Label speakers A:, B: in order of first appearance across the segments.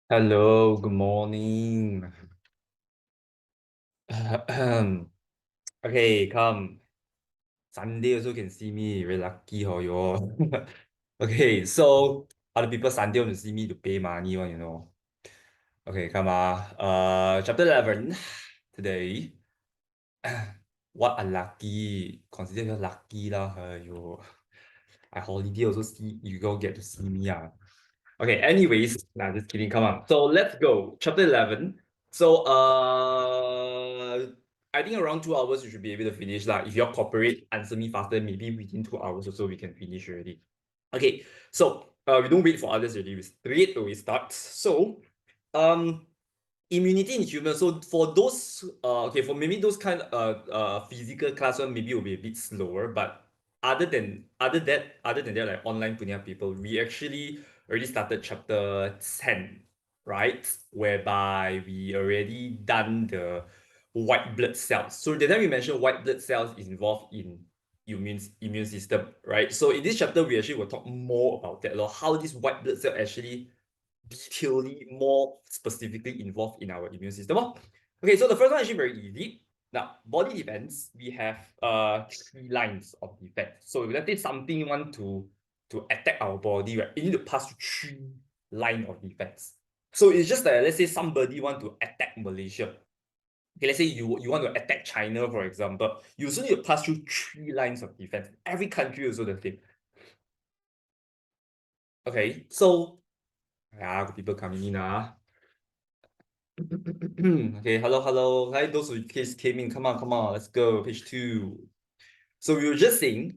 A: Hello, good morning. Okay, come. Sunday also can see me. Very lucky, you all. Okay, so other people Sunday want to see me to pay money. Okay, come chapter 11 today. What unlucky. Consider you lucky lah. I holiday also see you go get to see me. Okay, anyways, nah, just kidding. Come on. So let's go. Chapter 11. So I think around 2 hours you should be able to finish. If you cooperate, answer me faster, maybe within 2 hours or so we can finish already. Okay, so we don't wait for others already. We straight away start. So immunity in humans. So for those okay, for maybe those kind physical class one, maybe will be a bit slower, but other than that, like online punya people, we actually already started chapter 10, right? Whereby we already done the white blood cells. So the time we mentioned white blood cells is involved in immune system, right? So in this chapter, we actually will talk more about that, how this white blood cell actually detailedly more specifically involved in our immune system. Okay, so the first one is actually very easy. Now, body defense, we have 3 lines of defense. So if let's say something want to attack our body, right, it need to pass through 3 lines of defense. So it's just like, let's say somebody want to attack Malaysia. Okay, let's say you want to attack China, for example. You also need to pass through 3 lines of defense. Every country also the same. Okay, so people coming in. Okay, hello. Hi, those who just came in. Come on, let's go. Page 2. So we were just saying,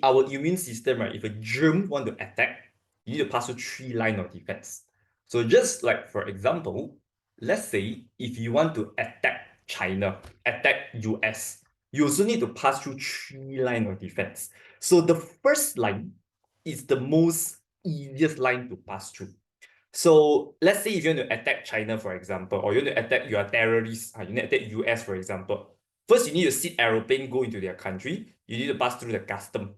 A: our immune system, right? If a germ want to attack, you need to pass through 3 lines of defense. So just like, for example, let's say if you want to attack China, attack US, you also need to pass through 3 lines of defense. So the first line is the most easiest line to pass through. So let's say if you want to attack China, for example, or you want to attack your terrorists, you want to attack US, for example. First, you need to sit aeroplane, go into their country. You need to pass through the custom,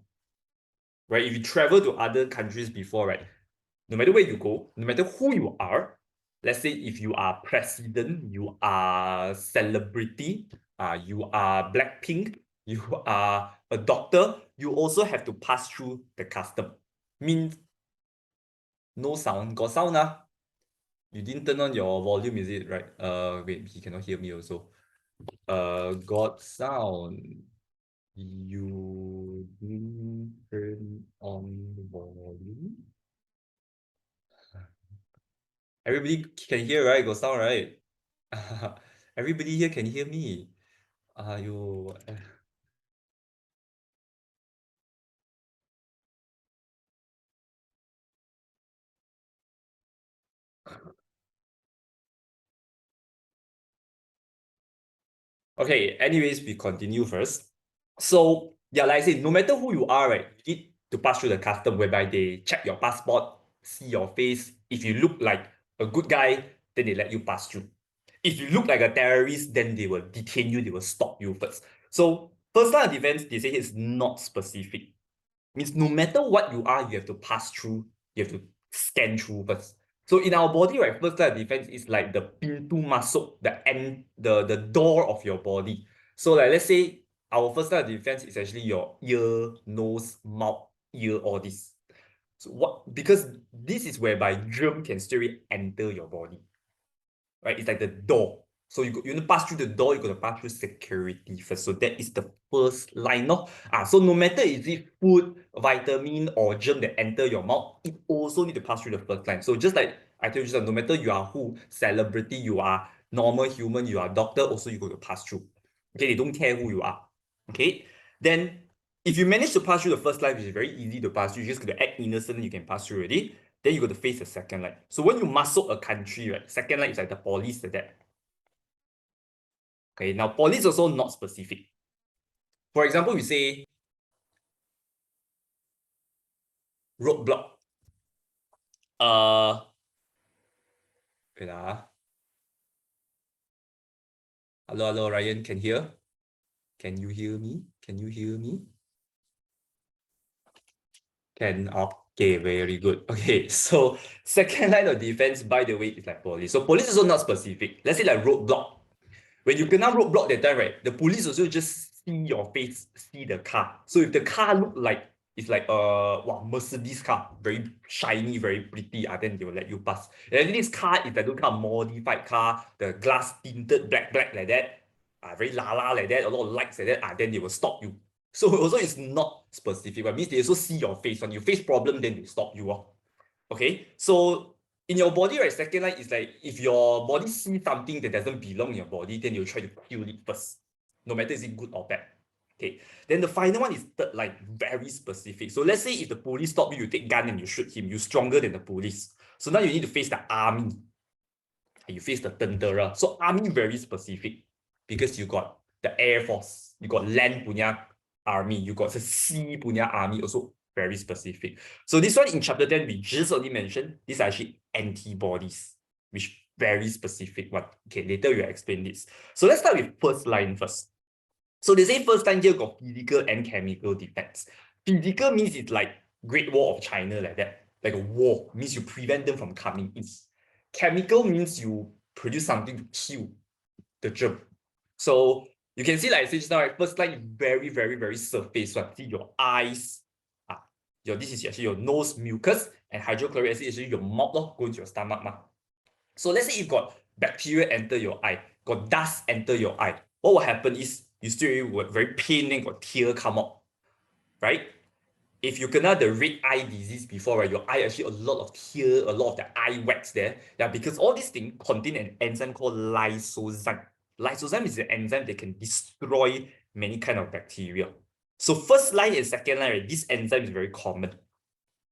A: right? If you travel to other countries before, right, no matter where you go, no matter who you are, let's say if you are president, you are celebrity, you are Blackpink, you are a doctor, you also have to pass through the custom. Means no sound, got sound. You didn't turn on your volume, is it? Right? Wait, he cannot hear me also. Got sound. You didn't turn on the volume. Everybody can hear, right? Got sound, right? Everybody here can hear me. You. Okay, anyways, we continue first. So, yeah, like I said, no matter who you are, right, you need to pass through the custom whereby they check your passport, see your face. If you look like a good guy, then they let you pass through. If you look like a terrorist, then they will detain you, they will stop you first. So, first line of defense, they say it's not specific. Means no matter what you are, you have to pass through, you have to scan through first. So in our body, right, first line of defense is like the pintu masuk, the door of your body. So like let's say our first line of defense is actually your ear, nose, mouth, ear, all this. So what, because this is whereby germ can straight enter your body, right? It's like the door. So you want to pass through the door, you got to pass through security first. So that is the first line. So no matter is it food, vitamin, or germ that enter your mouth, it also need to pass through the first line. So just like I told you, no matter you are who, celebrity, you are normal human, you are doctor, also you got to pass through. Okay, they don't care who you are. Okay, then if you manage to pass through the first line, which is very easy to pass through, you just got to act innocent, you can pass through already. Then you got to face the second line. So when you muscle a country, right, second line is like the police like that. Okay, now police also not specific. For example, we say roadblock. Wait Hello, Ryan, can hear? Can you hear me? Can you hear me? Can, Okay, very good. Okay, so second line of defense, by the way, is like police. So police is also not specific. Let's say like roadblock. When you kena roadblock that time, right, the police also just see your face, see the car. So if the car look like it's like wow, Mercedes car, very shiny, very pretty, then they will let you pass. And then this car is like those kind of modified car, the glass tinted black like that, very lala like that, a lot of lights like that, then they will stop you. So also it's not specific, but means they also see your face. When you face problem, then they stop you. Okay, so in your body, right, second line is like if your body sees something that doesn't belong in your body, then you try to kill it first, no matter is it good or bad. Okay, then the final one is third line, very specific. So let's say if the police stop you, you take gun and you shoot him, you're stronger than the police. So now you need to face the army. You face the tentera. So army very specific because you got the air force, you got land punya army, you got the sea punya army, also very specific. So this one in chapter 10, we just only mentioned these are actually antibodies, which very specific one. Okay, later we'll explain this. So let's start with first line first. So they say first line here got physical and chemical defense. Physical means it's like Great Wall of China like that. Like a wall means you prevent them from coming in. Chemical means you produce something to kill the germ. So you can see like I said just now, right, first line very, very, very surface one. See your eyes, this is actually your nose mucus, and hydrochloric acid is actually your mouth, go into your stomach. So let's say you've got bacteria enter your eye, got dust enter your eye. What will happen is you still will very pain and got tear come out, right? If you kena the red eye disease before, right, your eye actually a lot of tear, a lot of the eye wax there. Yeah, because all these things contain an enzyme called lysozyme. Lysozyme is the enzyme that can destroy many kind of bacteria. So first line and second line, right, this enzyme is very common.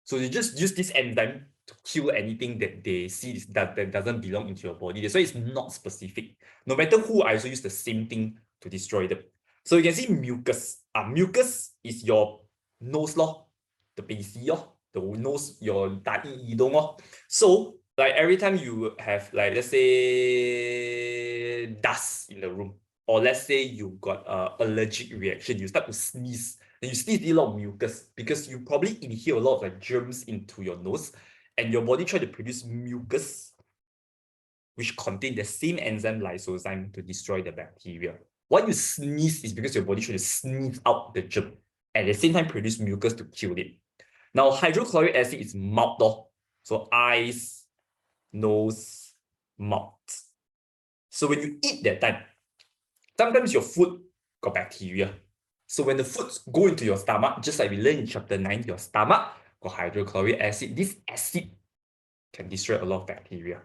A: So you just use this enzyme to kill anything that they see that doesn't belong into your body. That's why it's not specific. No matter who, I also use the same thing to destroy them. So you can see mucus. Mucus is your nose the base the nose, your 打印移动 So like every time you have like let's say dust in the room, or let's say you got allergic reaction, you start to sneeze, then you sneeze a lot of mucus because you probably inhale a lot of like germs into your nose, and your body try to produce mucus, which contain the same enzyme lysozyme to destroy the bacteria. Why you sneeze is because your body try to sneeze out the germ, and at the same time produce mucus to kill it. Now hydrochloric acid is mouth, so eyes, nose, mouth. So when you eat that time, sometimes your food got bacteria. So when the foods go into your stomach, just like we learned in chapter 9, your stomach got hydrochloric acid. This acid can destroy a lot of bacteria.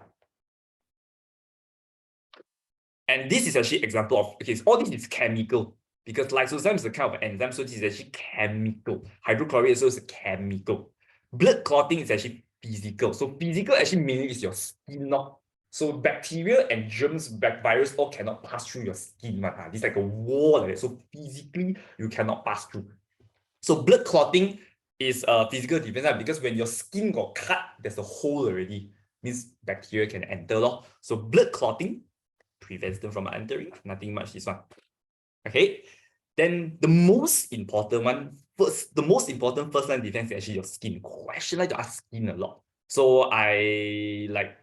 A: And this is actually example of, okay, so all this is chemical because lysozyme is a kind of enzyme, so this is actually chemical. Hydrochloric acid is chemical. Blood clotting is actually physical. So physical actually mainly is your skin. So bacteria and germs, virus all cannot pass through your skin. This is like a wall like that. So physically, you cannot pass through. So blood clotting is a physical defense because when your skin got cut, there's a hole already. Means bacteria can enter. So blood clotting prevents them from entering. Nothing much this one. Okay. Then the most important one, the most important first line defense is actually your skin. Question like to ask skin a lot. So I like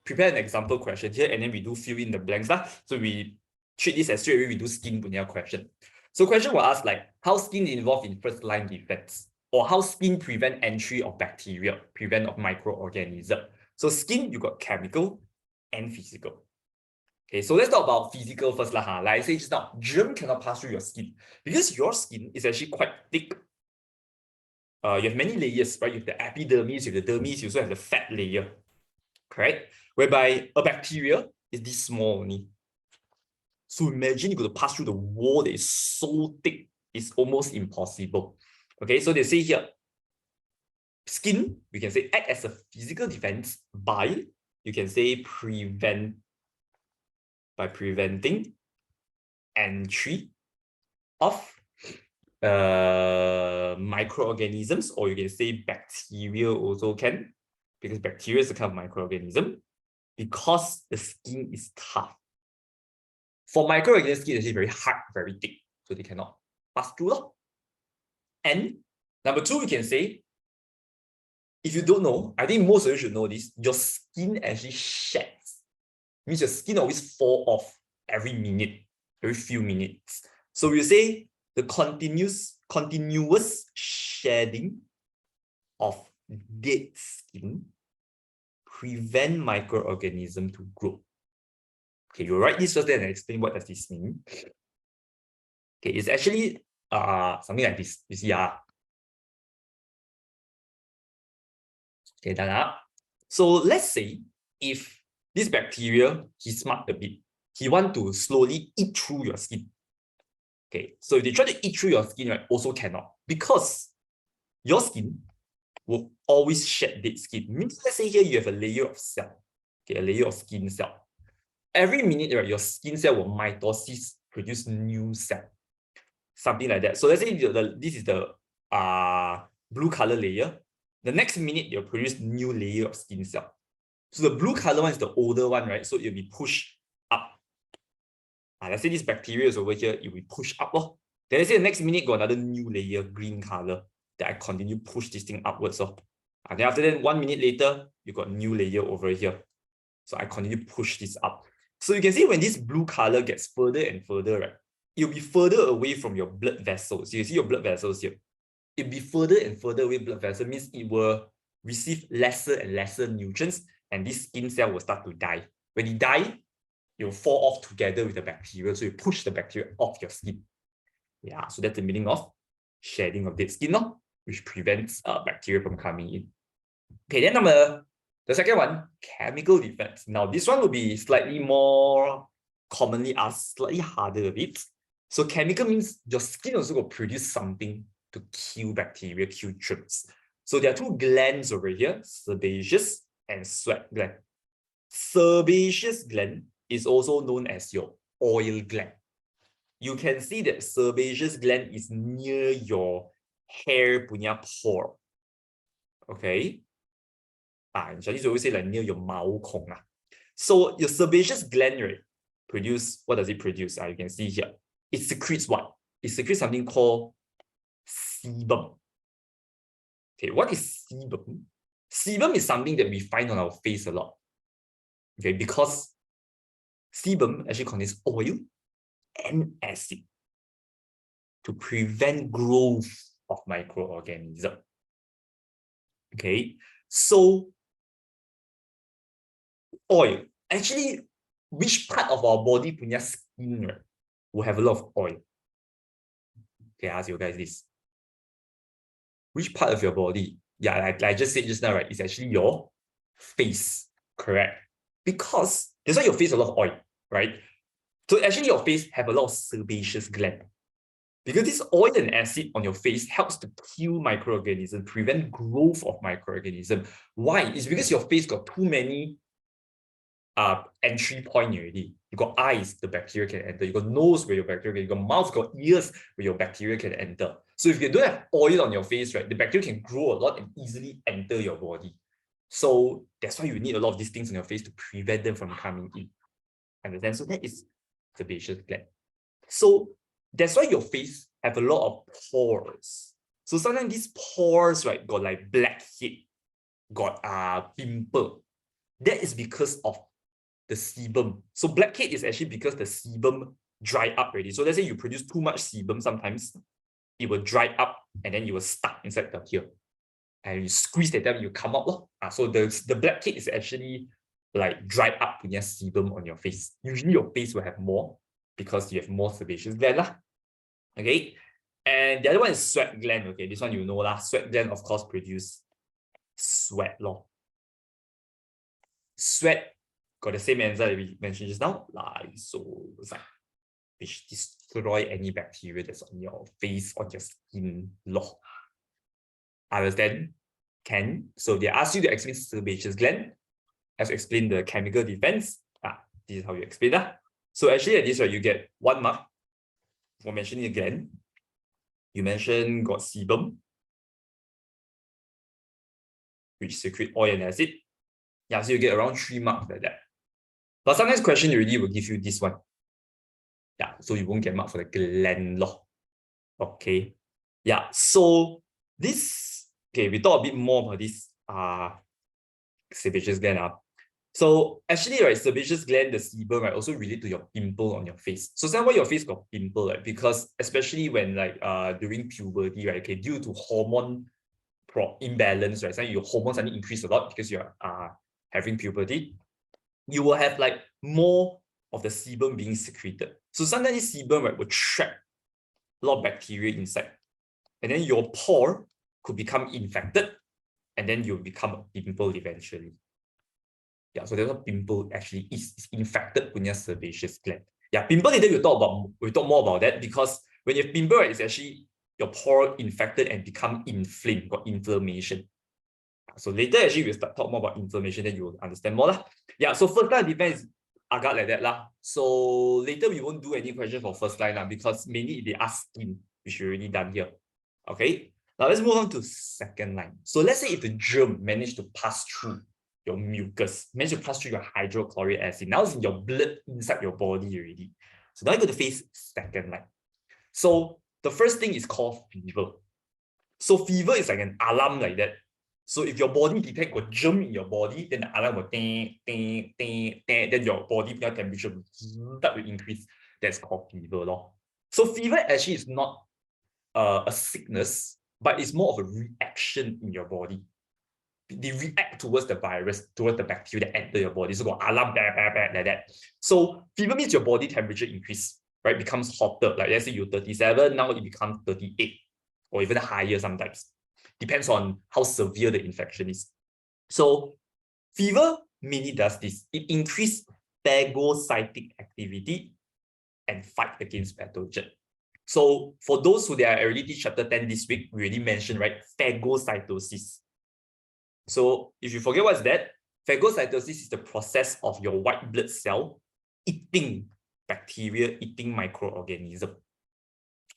A: prepare an example question here, and then we do fill in the blanks. So we treat this as straight away we do skin punya question. So question will ask like, how skin is involved in first line defense? Or how skin prevent entry of bacteria, prevent of microorganism. So skin, you got chemical and physical. Okay, so let's talk about physical first. Like I say just now, germ cannot pass through your skin because your skin is actually quite thick. You have many layers, right? You have the epidermis, you have the dermis, you also have the fat layer, correct? Whereby a bacteria is this small only. So imagine you got to pass through the wall that is so thick, it's almost impossible. Okay, so they say here, skin, we can say act as a physical defense by, you can say preventing entry of microorganisms, or you can say bacteria also can, because bacteria is a kind of microorganism, because the skin is tough. For microorganisms, skin is actually very hard, very thick, so they cannot pass through. And number two, we can say if you don't know, I think most of you should know this. Your skin actually sheds. Means your skin always fall off every minute, every few minutes. So we say the continuous shedding of dead skin prevent microorganism to grow. Okay, you write this first and explain what does this mean. Okay, it's actually something like this. You see, okay, done up. So let's say if this bacteria, he smart a bit, he want to slowly eat through your skin. Okay, so if they try to eat through your skin, right, also cannot, because your skin will always shed dead skin. Means, let's say here you have a layer of cell, okay, a layer of skin cell. Every minute, right, your skin cell will mitosis, produce new cell, something like that. So let's say this is the blue color layer. The next minute, you'll produce new layer of skin cell. So the blue color one is the older one, right? So it'll be pushed up. Let's say this bacteria is over here, it will be pushed up. Then let's say the next minute, got another new layer, green color, that I continue push this thing upwards. And then after that, 1 minute later, you got new layer over here. So I continue push this up. So you can see when this blue color gets further and further, right? It'll be further away from your blood vessels. You see your blood vessels here. It'll be further and further away blood vessel, means it will receive lesser and lesser nutrients, and this skin cell will start to die. When it dies, it will fall off together with the bacteria. So you push the bacteria off your skin. Yeah, so that's the meaning of shedding of dead skin, which prevents bacteria from coming in. Okay, then the second one, chemical defense. Now, this one will be slightly more commonly asked, slightly harder a bit. So chemical means your skin also will produce something to kill bacteria, kill germs. So there are two glands over here, sebaceous and sweat gland. Sebaceous gland is also known as your oil gland. You can see that sebaceous gland is near your hair punya pore. Okay. In Chinese, we always say like near your 毛孔. So your sebaceous gland, right, what does it produce? You can see here. It secretes what? It secretes something called sebum. Okay, what is sebum? Sebum is something that we find on our face a lot. Okay, because sebum actually contains oil and acid to prevent growth of microorganisms. Okay, so oil. Actually, which part of our body punya skin, right, will have a lot of oil? Okay, I ask you guys this. Which part of your body? Yeah, like I just said just now, right? It's actually your face, correct? Because that's why your face has a lot of oil, right? So actually your face have a lot of sebaceous gland. Because this oil and acid on your face helps to kill microorganisms, prevent growth of microorganisms. Why? It's because your face got too many entry point already. You got eyes, the bacteria can enter. You got nose where your bacteria can. You got mouth, got ears where your bacteria can enter. So if you don't have oil on your face, right, the bacteria can grow a lot and easily enter your body. So that's why you need a lot of these things on your face to prevent them from coming in. Understand? So that is sebaceous gland. So that's why your face have a lot of pores. So sometimes these pores, right, got like blackhead, got pimple. That is because of the sebum. So blackhead is actually because the sebum dry up already. So let's say you produce too much sebum, sometimes it will dry up and then you will stuck inside the here. And you squeeze that time, you come out. So the blackhead is actually like dried up punya sebum on your face. Usually your face will have more because you have more sebaceous gland. Okay. And the other one is sweat gland. Okay, this one you know lah. Sweat gland, of course, produce sweat. Sweat got the same enzyme that we mentioned just now, lymphocyte, which destroy any bacteria that's on your face, on your skin. Understand? Can. So they ask you to explain sebaceous gland. As to explain the chemical defense. This is how you explain that. So actually at this, right, you get 1 mark for mentioning the gland. You mentioned got sebum, which secrete oil and acid. Yeah, so you get around 3 marks like that. But sometimes question already will give you this one. Yeah, so you won't get mark for the gland. Okay. Yeah, so this, okay, we talk a bit more about this sebaceous gland. So actually, right, sebaceous gland, the sebum, right, also relate to your pimple on your face. So sometimes your face got pimple, right? Because especially when like during puberty, right, okay, due to hormone imbalance, right? So your hormones suddenly increase a lot because you're having puberty. You will have like more of the sebum being secreted. So sometimes this sebum, right, will trap a lot of bacteria inside, and then your pore could become infected, and then you'll become a pimple eventually. Yeah, so that's what pimple actually is. It's infected punya sebaceous gland. Yeah, pimple later we'll talk more about that, because when you have pimple, right, it's actually your pore infected and become inflamed, got inflammation. So later actually we'll start talk more about inflammation, then you will understand more lah. Yeah, so first line defense is agak like that lah. So later we won't do any questions for first line lah, because mainly they ask skin, which we already done here. Okay, now let's move on to second line. So let's say if the germ managed to pass through your mucus, managed to pass through your hydrochloric acid, now it's in your blood inside your body already. So now you're going to face second line. So the first thing is called fever. So fever is like an alarm like that. So if your body detect a germ in your body, then the alarm will ding, ding, ding, ding, then your body temperature will start to increase. That's called fever. So fever actually is not a sickness, but it's more of a reaction in your body. They react towards the virus, towards the bacteria that enter your body. So alarm, like that. So fever means your body temperature increase, right? Becomes hotter. Like let's say you're 37, now it becomes 38, or even higher sometimes. Depends on how severe the infection is. So fever mainly does this. It increases phagocytic activity and fight against pathogen. So for those who are already teach chapter 10 this week, we already mentioned, right, phagocytosis. So if you forget what's that, phagocytosis is the process of your white blood cell eating bacteria, eating microorganisms.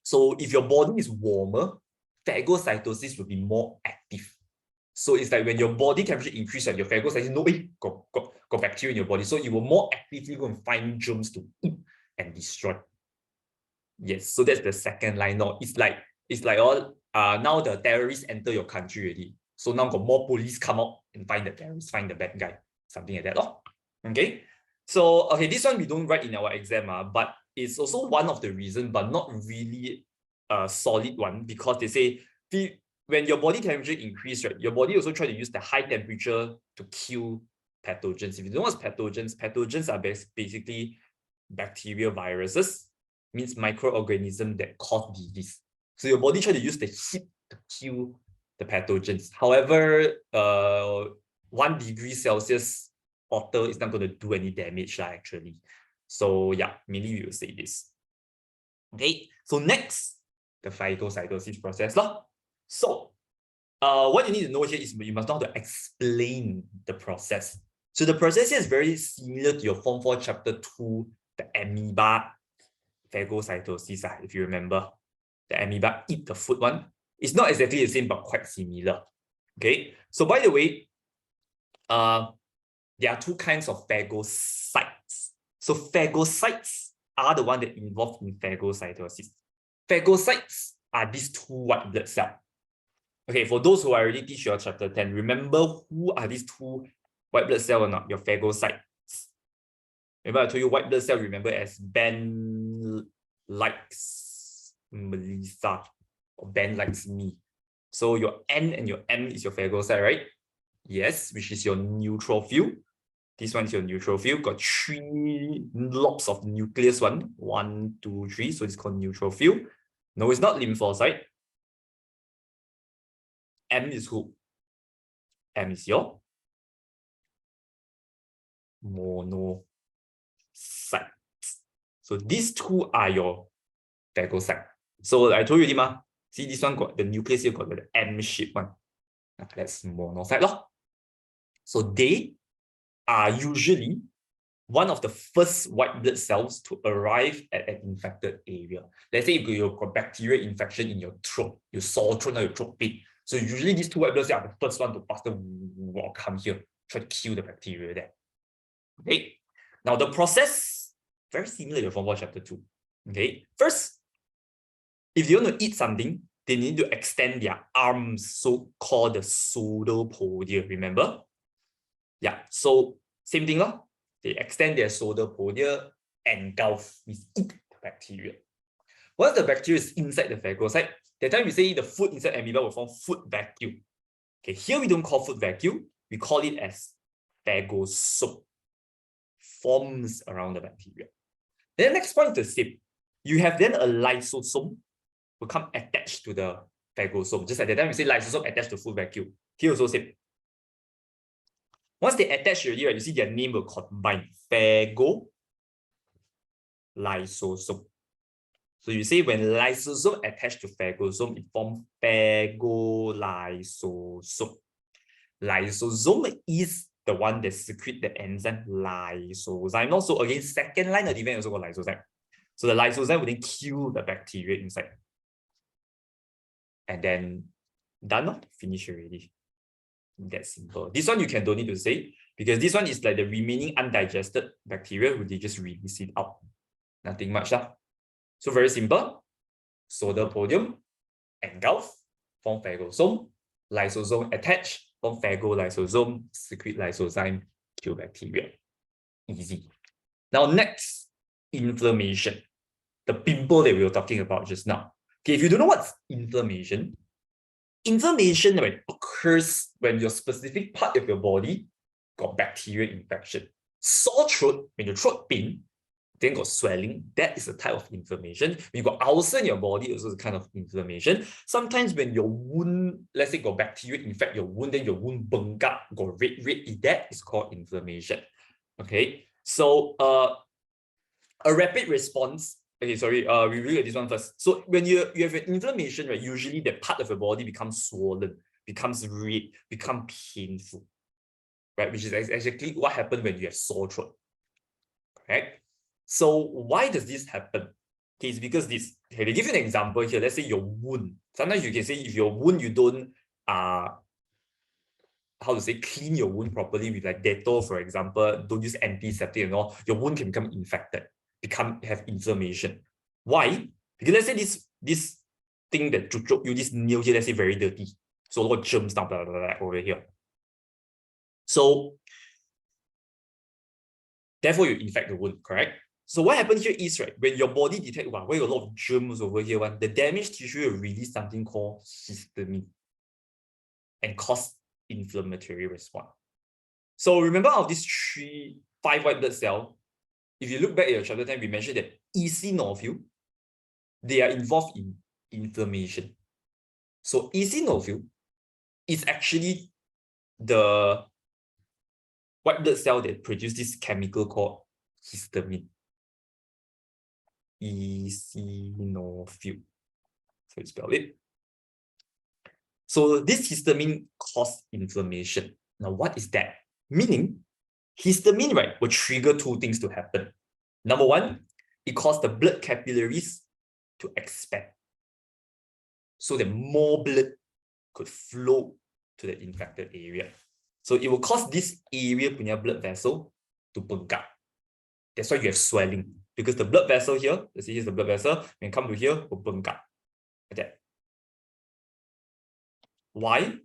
A: So if your body is warmer, phagocytosis will be more active. So it's like when your body temperature increases, your phagocytosis got bacteria in your body. So you will more actively go and find germs to eat and destroy. Yes, so that's the second line. No, it's like all now the terrorists enter your country already. So now got more police come out and find the terrorists, find the bad guy, something like that. Okay. So okay, this one we don't write in our exam, but it's also one of the reasons, but not really a solid one, because they say when your body temperature increase, right, your body also try to use the high temperature to kill pathogens. If you don't know what's pathogens are basically bacteria, viruses, means microorganisms that cause disease. So your body try to use the heat to kill the pathogens. However, 1 degree Celsius hotter is not going to do any damage actually. So yeah, mainly we will say this. Okay, so next, the phagocytosis process. So what you need to know here is you must know how to explain the process. So the process here is very similar to your Form 4 Chapter 2, the amoeba phagocytosis, if you remember. The amoeba eat the food one. It's not exactly the same, but quite similar. Okay, so by the way, there are two kinds of phagocytes. So phagocytes are the one that involved in phagocytosis. Phagocytes are these two white blood cells. Okay, for those who already teach your chapter 10, remember who are these two white blood cells or not? Your phagocytes. Remember I told you white blood cell, remember as Ben likes Melissa, or Ben likes me. So your N and your M is your phagocyte, right? Yes, which is your neutrophil. This one is your neutrophil. Got 3 lobes of nucleus one. 1, 2, 3. So it's called neutrophil. No, it's not lymphocyte. M is who? M is your monocyte. So these two are your phagocyte. So I told you already, see this one got the nucleus here, got the M shape one. That's monocyte. So they are usually one of the first white blood cells to arrive at an infected area. Let's say if you've got bacterial infection in your throat, your sore throat, now your throat pain. So usually these two white blood cells are the first one to pass come here, try to kill the bacteria there. Okay. Now the process, very similar to Form 4 Chapter 2. Okay. First, if you want to eat something, they need to extend their arms, so-called the pseudopodia, remember? Yeah, so same thing, huh? They extend their pseudopodia, engulf, means eat the bacteria. Once the bacteria is inside the phagocyte, that time we say the food inside amoeba will form food vacuum. Okay, here we don't call food vacuum, we call it as phagosome. Forms around the bacteria. Then the next point is the same. You have then a lysosome will come attached to the phagosome. Just like that time we say lysosome attached to food vacuum. Here also same. Once they attach already, right, you see their name will combine. Phagolysosome. So you say when lysosome attached to phagosome, it forms phagolysosome. Lysosome is the one that secrete the enzyme lysozyme. Also, again, second line of defense also got lysozyme. So the lysozyme will then kill the bacteria inside. And then done, finish already. That's simple. This one you don't need to say, because this one is like the remaining undigested bacteria, which they just release it out. Nothing much. So very simple. Pseudopodium, engulf, form phagosome, lysosome attach, form phagolysosome, secrete lysozyme, kill bacteria. Easy. Now next, inflammation. The pimple that we were talking about just now. Okay, if you don't know what's inflammation, inflammation occurs when your specific part of your body got bacterial infection. Sore throat, when your throat pain, then got swelling, that is a type of inflammation. When you got ulcer in your body, also is a kind of inflammation. Sometimes when your wound, let's say got bacteria infect your wound, then your wound bengkak, got red, that is called inflammation. Okay, so a rapid response. Okay, sorry, we look at this one first. So when you have an inflammation, right, usually that part of your body becomes swollen, becomes red, becomes painful, right? Which is exactly what happened when you have sore throat, correct? So why does this happen? Okay, it's because this. Okay, they give you an example here. Let's say your wound. Sometimes you can say if your wound you don't how to say clean your wound properly with like Dettol, for example, don't use antiseptic and all, your wound can become infected, have inflammation. Why? Because let's say this thing that you this nail here, let's say very dirty, so a lot of germs down blah, blah, blah, over here. So therefore you infect the wound, correct? So what happened here is, right, when your body detects, wow, where a lot of germs over here, the damaged tissue will release something called histamine and cause inflammatory response. So remember out of these 5 white blood cells, if you look back at your chapter 10, we mentioned that eosinophil, they are involved in inflammation. So eosinophil is actually the white blood cell that produce this chemical called histamine. Eosinophil. So you spell it. So this histamine causes inflammation. Now, what is that? Meaning, histamine, right, will trigger 2 things to happen. Number 1, it causes the blood capillaries to expand, so that more blood could flow to the infected area. So it will cause this area punya blood vessel to bengkak. That's why you have swelling, because the blood vessel here, let's see, here's the blood vessel, when it come to here, will bengkak. Like that. Why?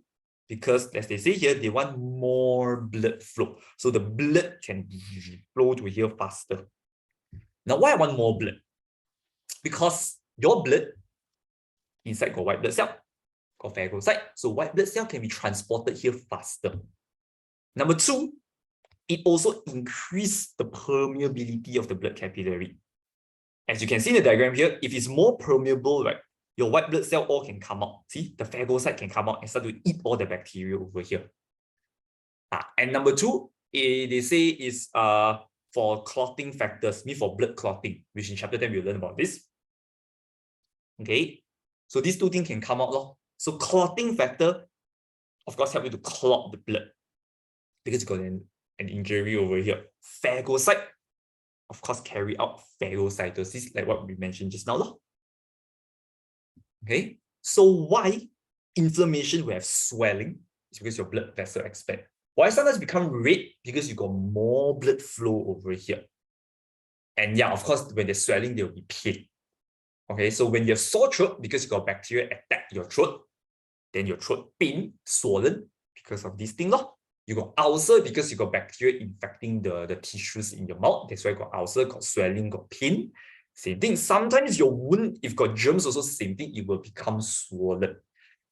A: Because as they say here, they want more blood flow. So the blood can flow to here faster. Now, why I want more blood? Because your blood inside got white blood cell, got phagocyte. So white blood cell can be transported here faster. Number 2, it also increases the permeability of the blood capillary. As you can see in the diagram here, if it's more permeable, right, your white blood cell all can come out. See, the phagocyte can come out and start to eat all the bacteria over here. And number 2, they say is for clotting factors, mean for blood clotting, which in chapter 10 we'll learn about this. Okay, so these 2 things can come out. So clotting factor, of course, help you to clot the blood because you got an injury over here. Phagocyte, of course, carry out phagocytosis, like what we mentioned just now. Okay, so why inflammation will have swelling? It's because your blood vessel expand. Why sometimes become red? Because you got more blood flow over here. And yeah, of course, when they're swelling, there will be pain. Okay, so when you have sore throat because you got bacteria attack your throat, then your throat pain, swollen because of this thing. You got ulcer because you got bacteria infecting the tissues in your mouth. That's why you got ulcer, got swelling, got pain. Same thing. Sometimes your wound, if got germs, also same thing, it will become swollen.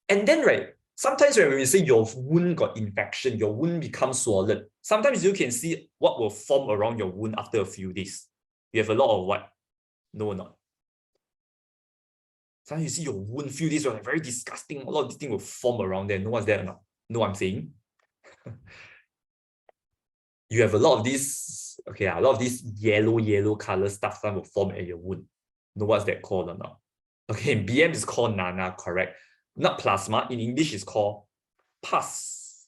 A: And then, right, sometimes when we say your wound got infection, your wound becomes swollen, sometimes you can see what will form around your wound after a few days. You have a lot of what? No or not? Sometimes you see your wound, few days, like very disgusting. A lot of this thing will form around there. No one's there or not? Know what I'm saying? You have a lot of this, okay, a lot of this yellow color stuff that will form at your wound. Know what's that called or not? Okay, in BM is called Nana, correct? Not plasma. In English, it's called pus,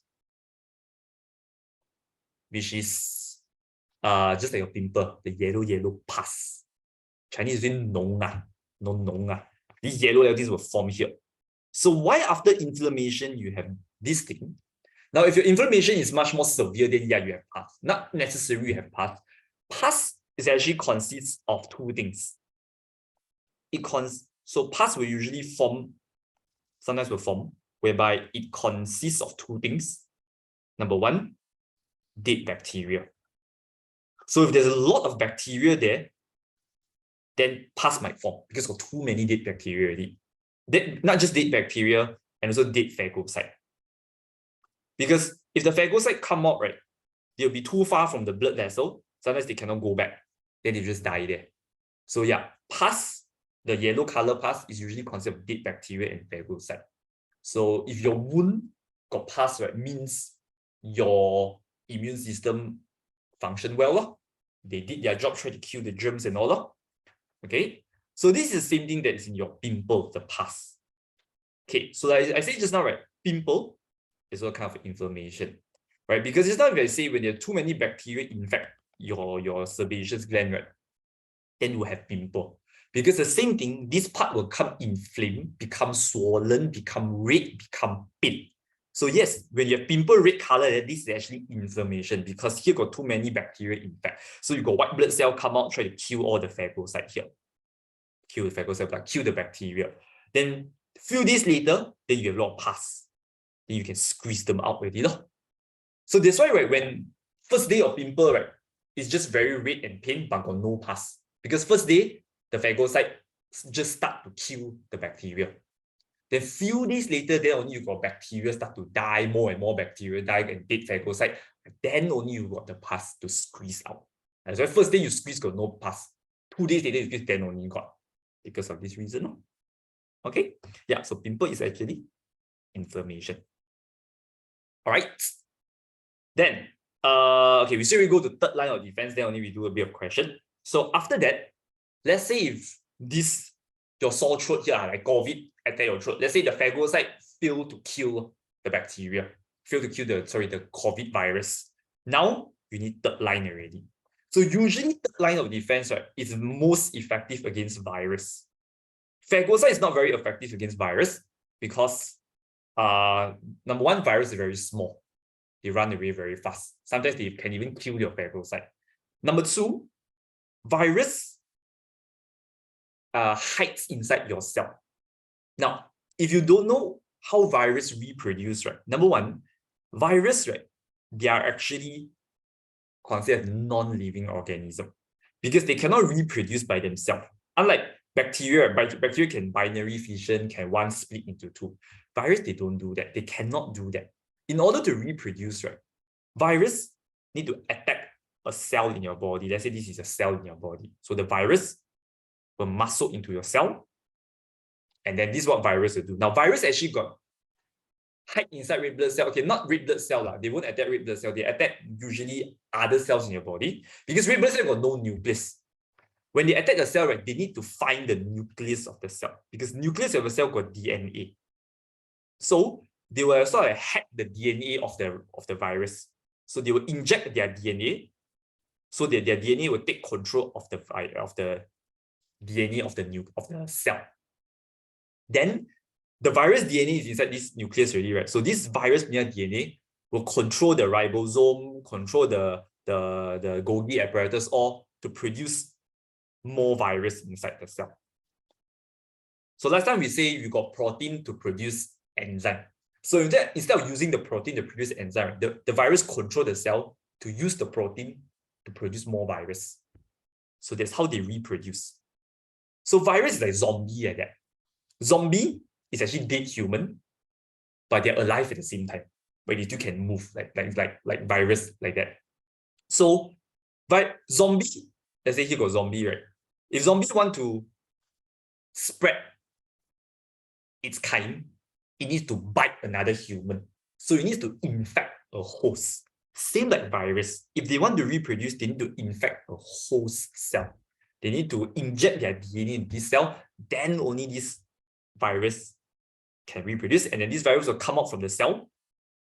A: which is just like a pimple, the yellow pus. Chinese is nong. These yellow things will form here. So why after inflammation you have this thing? Now, if your inflammation is much more severe, then yeah, you have pus. Not necessarily you have pus. Pus is actually consists of two things. So pus will usually form, sometimes will form, whereby it consists of two things. Number one, dead bacteria. So if there's a lot of bacteria there, then pus might form because of too many dead bacteria already. Not just dead bacteria, and also dead phagocyte. Because if the phagocyte come out, right, they'll be too far from the blood vessel. Sometimes they cannot go back. Then they just die there. So yeah, pus, the yellow color pus is usually considered of dead bacteria and phagocyte. So if your wound got pus, right, means your immune system function well. They did their job, try to kill the germs and all. Okay, so this is the same thing that is in your pimple, the pus. Okay, so I said just now, right, pimple is all kind of inflammation, right? Because just now if I say when there are too many bacteria infect your sebaceous gland, right, then you have pimple. Because the same thing, this part will come inflamed, become swollen, become red, become pain. So yes, when you have pimple red color, this is actually inflammation because here got too many bacteria infect. So you got white blood cell come out, try to kill all the phagocyte here. Kill the phagocyte, like kill the bacteria. Then few days later, then you have a lot of pus. Then you can squeeze them out already. So that's why, right, when first day of pimple, right, it's just very red and pain, but got no pus. Because first day, the phagocyte just start to kill the bacteria. Then few days later, then only you got bacteria start to die, more and more bacteria die and dead phagocyte. Then only you got the pus to squeeze out. That's why first day you squeeze got no pus. 2 days later you squeeze, then only got. Because of this reason. Okay, yeah, so pimple is actually inflammation. All right. Then, okay, we say we go to third line of defense, then only we do a bit of question. So after that, let's say if your sore throat here, like COVID attack your throat, let's say the phagocyte fail to kill the bacteria, fail to kill the COVID virus. Now you need third line already. So usually third line of defense, right, is most effective against virus. Phagocyte is not very effective against virus because number one, virus is very small. They run away very fast. Sometimes they can even kill your phagocyte. Number two, virus hides inside your cell. Now, if you don't know how virus reproduce, right? Number one, virus, right? They are actually considered non-living organism because they cannot reproduce by themselves. Unlike bacteria, bacteria can binary fission, can one split into two. Virus, they don't do that. They cannot do that. In order to reproduce, right, virus need to attack a cell in your body. Let's say this is a cell in your body. So the virus will muscle into your cell. And then this is what virus will do. Now, virus actually got hide inside red blood cell. Okay, not red blood cell. They won't attack red blood cell. They attack usually other cells in your body because red blood cell got no nucleus. When they attack a cell, right, they need to find the nucleus of the cell because nucleus of the cell got DNA. So they will sort of hack the DNA of the virus. So they will inject their DNA, so that their DNA will take control of the DNA of the cell. Then the virus DNA is inside this nucleus already, right? So this virus DNA will control the ribosome, control the Golgi apparatus, all to produce more virus inside the cell. So last time we say you got protein to produce enzyme. So instead of using the protein to produce enzyme, the virus control the cell to use the protein to produce more virus. So that's how they reproduce. So virus is like zombie like that. Zombie is actually dead human, but they're alive at the same time. But they still can move like virus like that. So zombie, let's say here got zombie, right? If zombies want to spread its kind, it needs to bite another human. So it needs to infect a host. Same like virus. If they want to reproduce, they need to infect a host cell. They need to inject their DNA in this cell, then only this virus can reproduce, and then this virus will come out from the cell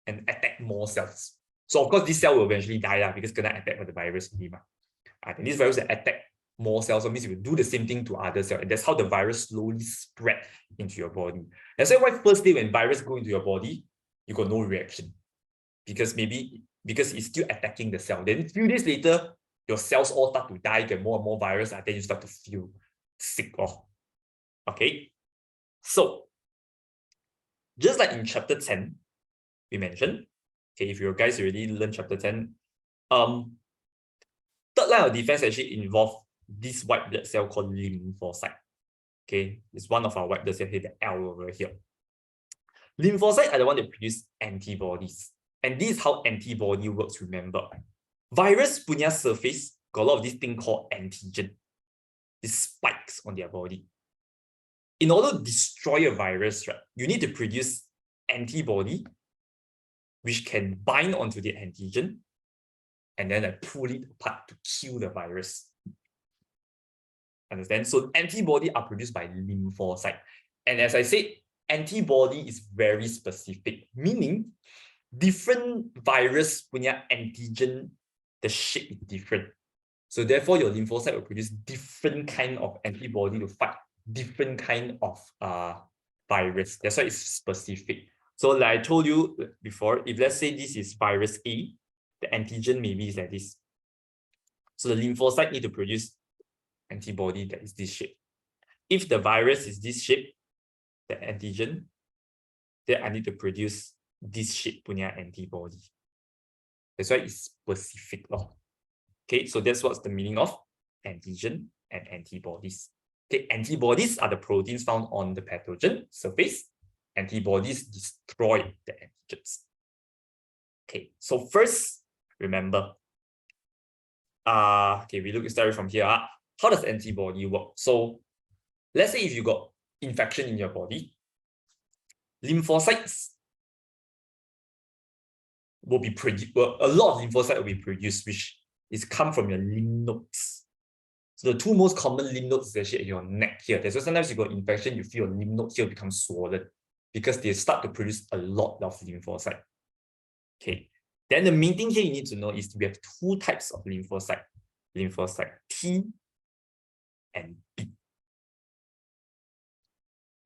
A: and attack more cells. So of course, this cell will eventually die because it's gonna attack by the virus. And this virus will attack more cells, so it means it will do the same thing to other cells. And that's how the virus slowly spread into your body. That's why first day when virus go into your body, you got no reaction. Because it's still attacking the cell. Then a few days later, your cells all start to die, get more and more virus, and then you start to feel sick. Okay. So, just like in chapter 10, we mentioned, okay, if you guys already learned chapter 10, third line of defense actually involve this white blood cell called lymphocyte. Okay, it's one of our white blood cells here, the L over here. Lymphocytes are the one that produce antibodies. And this is how antibody works, remember. Virus punya surface got a lot of this thing called antigen. These spikes on their body. In order to destroy a virus, right, you need to produce antibody which can bind onto the antigen and then pull it apart to kill the virus. Understand? So antibody are produced by lymphocyte. And as I said, antibody is very specific, meaning different virus punya antigen, the shape is different. So therefore, your lymphocyte will produce different kind of antibody to fight different kind of virus. That's why it's specific. So like I told you before, if let's say this is virus A, the antigen maybe is like this. So the lymphocyte need to produce antibody that is this shape. If the virus is this shape, the antigen, then I need to produce this shape punya antibody. That's why it's specific. Okay, so that's what's the meaning of antigen and antibodies. Okay, antibodies are the proteins found on the pathogen surface. Antibodies destroy the antigens. Okay, so first, remember, okay, we start from here. How does antibody work? So let's say if you got infection in your body, lymphocytes will be produced, a lot of lymphocytes will be produced, which is come from your lymph nodes. So the two most common lymph nodes is actually at your neck here. That's why sometimes you got infection, you feel your lymph nodes here become swollen because they start to produce a lot of lymphocyte. Okay. Then the main thing here you need to know is we have two types of lymphocyte. Lymphocyte T and B.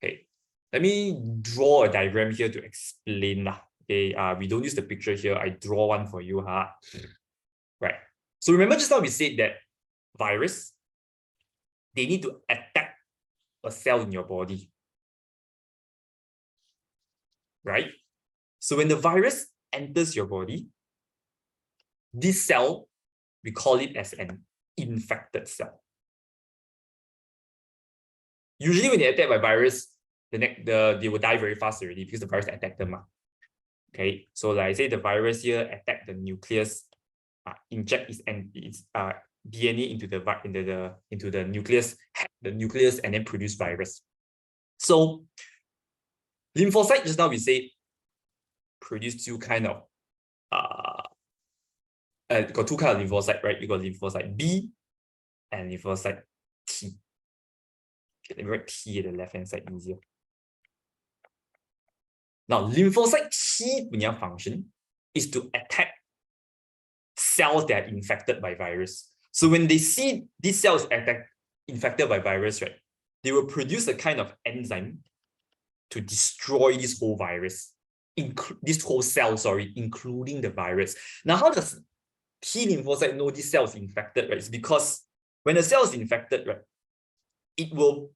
A: Okay. Let me draw a diagram here to explain. Okay. We don't use the picture here. I draw one for you. Right. So remember just now we said that virus, they need to attack a cell in your body. Right? So when the virus enters your body, this cell, we call it as an infected cell. Usually when they're attacked by virus, they will die very fast already because the virus attacked them. Okay, so like I say, the virus here attack the nucleus, inject its DNA into the nucleus, and then produce virus. So lymphocyte, just now we say, produce two kind of got two kind of lymphocyte, right? You got lymphocyte B and lymphocyte T. Okay, let me write T at the left hand side easier. Now, lymphocyte T punya function is to attack cells that are infected by virus. So when they see these cells infected by virus, right, they will produce a kind of enzyme to destroy this whole virus, this whole cell, including the virus. Now, how does T lymphocyte know this cell is infected, right? It's because when a cell is infected, right, it will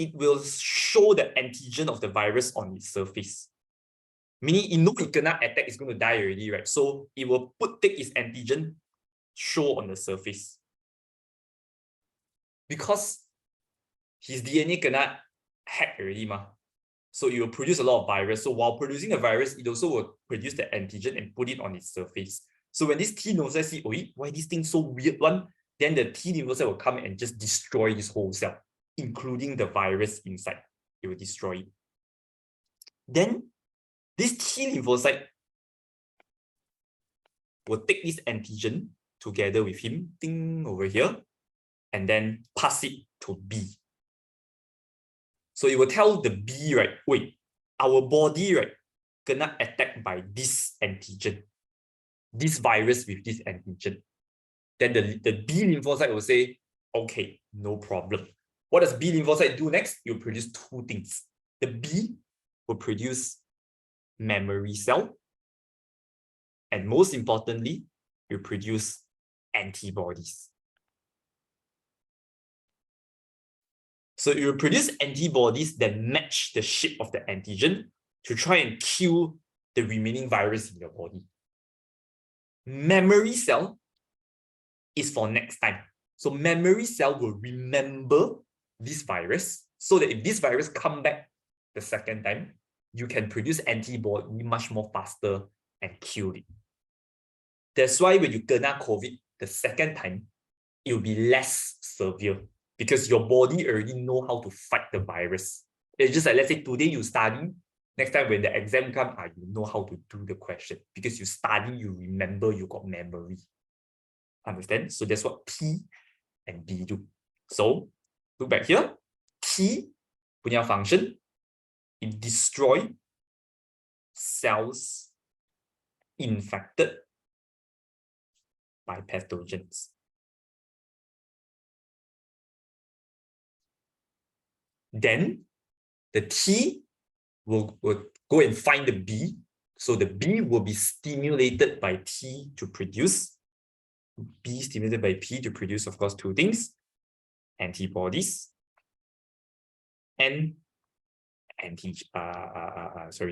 A: it will show the antigen of the virus on its surface. Meaning, it knows it cannot attack, it's going to die already, right? So it will take its antigen, show on the surface. Because his DNA cannot hack already, ma. So it will produce a lot of virus. So while producing the virus, it also will produce the antigen and put it on its surface. So when this T lymphocyte see, oh, why this thing so weird one, then the T lymphocyte will come and just destroy this whole cell, including the virus inside. It will destroy it. Then this T lymphocyte will take this antigen together with him, ding, over here, and then pass it to B. So it will tell the B, right, wait, our body, right, cannot attack by this antigen, this virus with this antigen. Then the B lymphocyte will say, okay, no problem. What does B lymphocyte do next? It will produce two things. The B will produce memory cell, and most importantly, it will produce antibodies. So it will produce antibodies that match the shape of the antigen to try and kill the remaining virus in your body. Memory cell is for next time. So memory cell will remember this virus so that if this virus come back the second time, you can produce antibody much more faster and kill it. That's why when you kena COVID the second time, it will be less severe because your body already know how to fight the virus. It's just like, let's say today you study, next time when the exam comes, you know how to do the question because you study, you remember, you got memory. Understand? So that's what T and B do. So look back here. T punya function, it destroy cells infected by pathogens. Then the T will go and find the B. So the B will be stimulated by T to produce. B stimulated by P to produce, of course, two things: antibodies and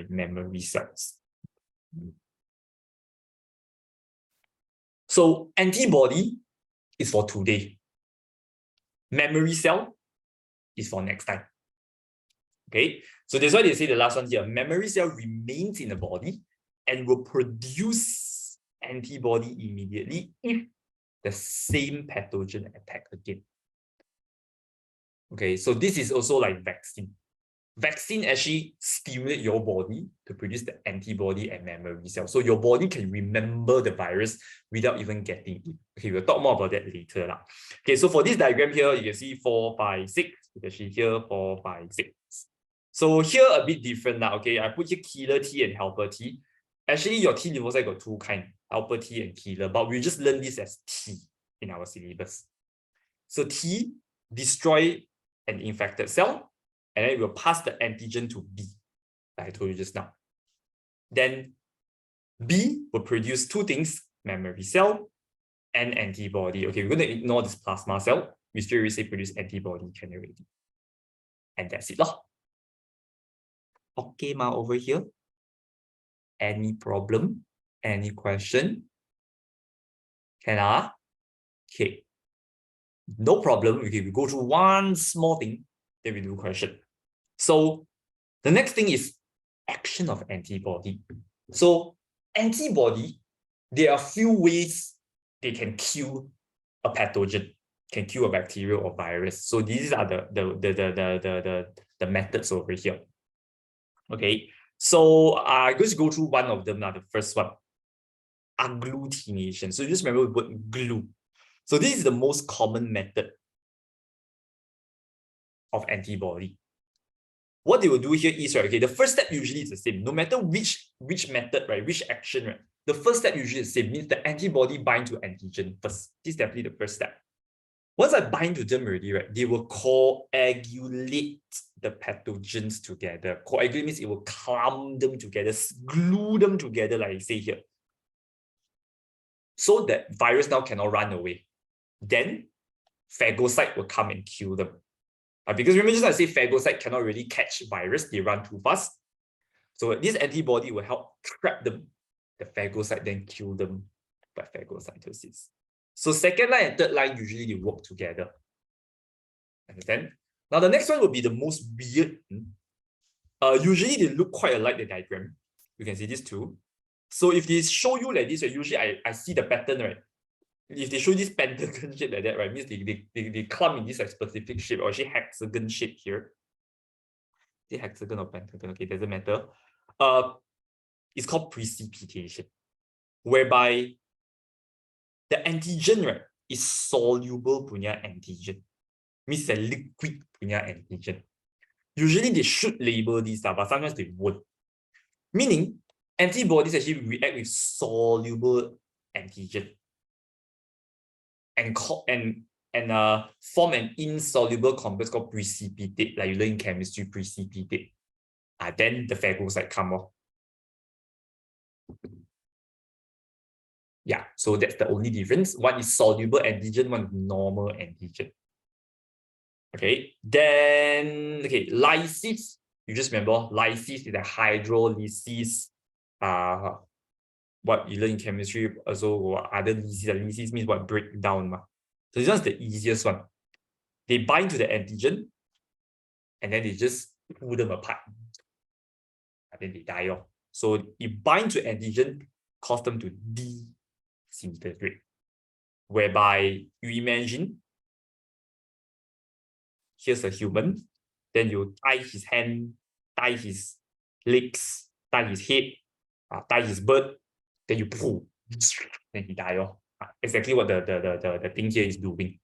A: memory cells. So antibody is for today. Memory cell is for next time. Okay, so that's why they say the last one here, memory cell remains in the body and will produce antibody immediately if the same pathogen attack again. Okay, so this is also like vaccine. Vaccine actually stimulate your body to produce the antibody and memory cell. So your body can remember the virus without even getting it. Okay, we'll talk more about that later. Okay, so for this diagram here, you can see 4, 5, 6. You can see here 4, 5, 6. So here a bit different now. Okay, I put here killer T and helper T. Actually, your T lymphocyte got two kinds, helper T and killer, but we just learn this as T in our syllabus. So T destroy an infected cell, and then it will pass the antigen to B, like I told you just now. Then B will produce two things, memory cell and antibody. Okay, we're going to ignore this plasma cell. We still really say produce antibody can already. And that's it. Okay, ma, over here. Any problem? Any question? Can Okay. No problem. Okay, we go through one small thing, then we do question. So the next thing is action of antibody. So antibody, there are few ways they can kill a pathogen, can kill a bacteria or virus. So these are the methods over here. Okay, so I'm going to go through one of them now. The first one, agglutination. So just remember the word glue. So this is the most common method of antibody. What they will do here is, right, okay, the first step usually is the same. No matter which method, right, which action, right, the first step usually is the same, means the antibody bind to antigen first. This is definitely the first step. Once I bind to them already, right, they will coagulate the pathogens together. Coagulate means it will clump them together, glue them together, like I say here. So that virus now cannot run away. Then phagocyte will come and kill them. Because remember just I say phagocyte cannot really catch virus, they run too fast. So this antibody will help trap them, the phagocyte, then kill them by phagocytosis. So second line and third line usually they work together. Understand? Now the next one will be the most weird. Usually they look quite alike, the diagram. You can see this too. So if they show you like this, usually I see the pattern, right? If they show this pentagon shape like that, right, means they clump in this like specific shape, or actually hexagon shape here. The hexagon or pentagon, okay, doesn't matter. It's called precipitation, whereby the antigen, right, is soluble punya antigen. Means a liquid punya antigen. Usually they should label these, but sometimes they won't. Meaning, antibodies actually react with soluble antigen and form an insoluble complex called precipitate, like you learn in chemistry, precipitate. Then the phagocyte come off. Yeah, so that's the only difference. One is soluble antigen, one is normal antigen. Okay, then, okay, lysis. You just remember, lysis is a hydrolysis. What you learn in chemistry, also other lysis. Lysis means what? Breakdown. So this one's the easiest one. They bind to the antigen, and then they just pull them apart. And then they die off. So it bind to antigen, cause them to disintegrate. Whereby you imagine, here's a human, then you tie his hand, tie his legs, tie his head, tie his bird, then you pull, then he die off. Exactly what the thing here is doing.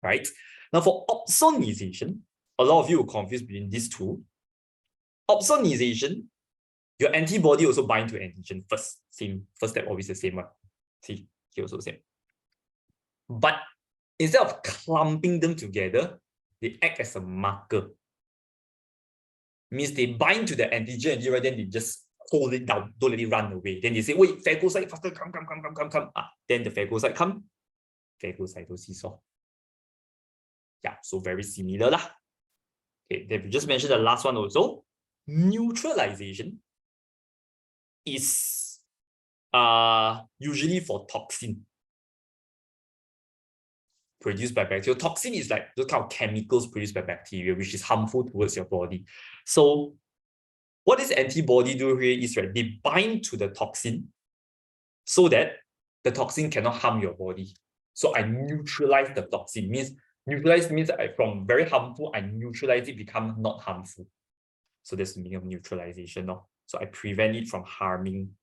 A: Right? Now for opsonization, a lot of you will confuse between these two. Opsonization, your antibody also bind to antigen first. Same, first step always the same one. See, here also the same. But instead of clumping them together, they act as a marker. Means they bind to the antigen and then they just hold it down, don't let it run away. Then they say, wait, phagocyte, faster, come. Then the phagocyte come, phagocytosis. Yeah, so very similar lah. Okay, then we just mentioned the last one also. Neutralization is usually for toxin produced by bacteria. Toxin is like those kind of chemicals produced by bacteria, which is harmful towards your body. So what this antibody do here is, right, they bind to the toxin so that the toxin cannot harm your body. So I neutralize the toxin. Neutralize means from very harmful, I neutralize it, become not harmful. So that's the meaning of neutralization. No? So I prevent it from harming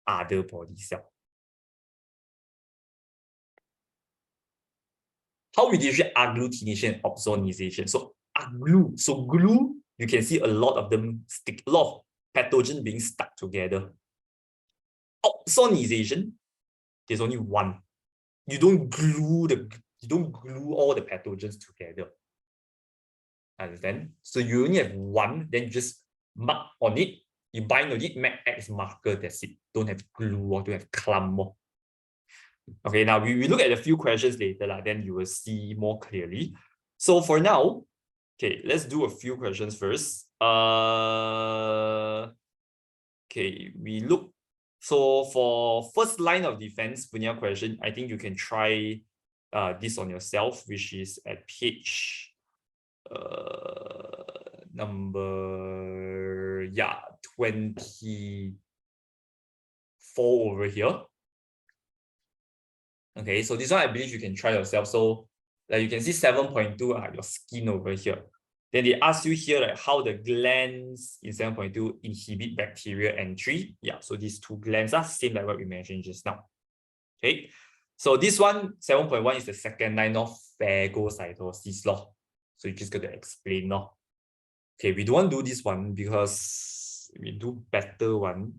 A: other body cells. How we differentiate agglutination and opsonization? So glue, you can see a lot of them stick, a lot of pathogen being stuck together. Opsonization, there's only one. You don't glue all the pathogens together. Understand? So you only have one, then you just mark on it, you bind on it, make X marker, that's it. Don't have glue or don't have clump more. Okay, now we look at a few questions later, then you will see more clearly. So for now, okay, let's do a few questions first. Okay, we look. So for first line of defense punya question, I think you can try this on yourself, which is at page number 24 over here. Okay, so this one I believe you can try yourself. So like you can see 7.2 your skin over here. Then they ask you here like how the glands in 7.2 inhibit bacteria entry. Yeah, so these two glands are same like what we mentioned just now. Okay, so this one 7.1 is the second line of phagocytosis law. So you just got to explain now. Okay, we don't want to do this one because we do better one.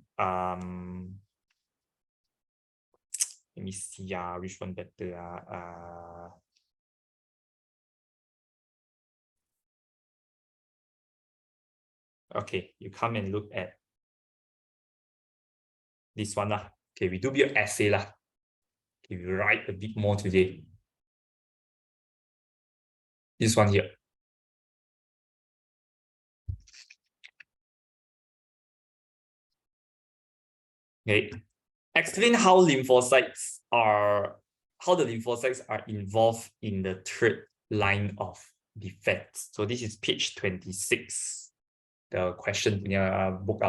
A: Let me see which one better. Okay, you come and look at this one lah. Okay, we do your essay lah. Okay, we write a bit more today. This one here. Okay. Explain how the lymphocytes are involved in the third line of defense. So this is page 26. The question punya book.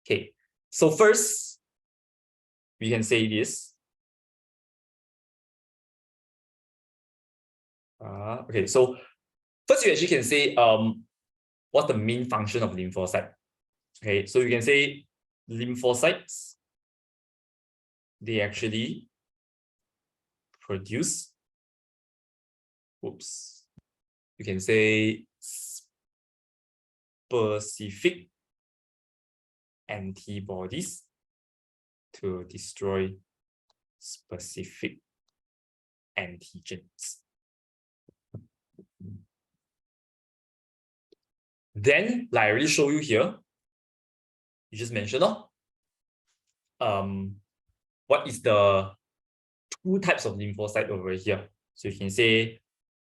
A: Okay. So first, we can say this. Okay. So first, you actually can say what's the main function of lymphocyte. Okay. So you can say lymphocytes, they actually produce, you can say specific antibodies to destroy specific antigens. Then, like I already show you here, you just mentioned what is the two types of lymphocyte over here. So you can say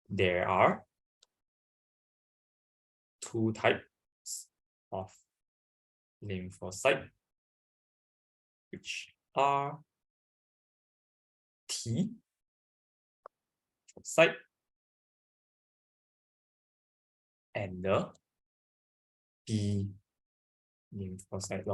A: there are two types of lymphocyte, which are T lymphocyte and the B lymphocyte.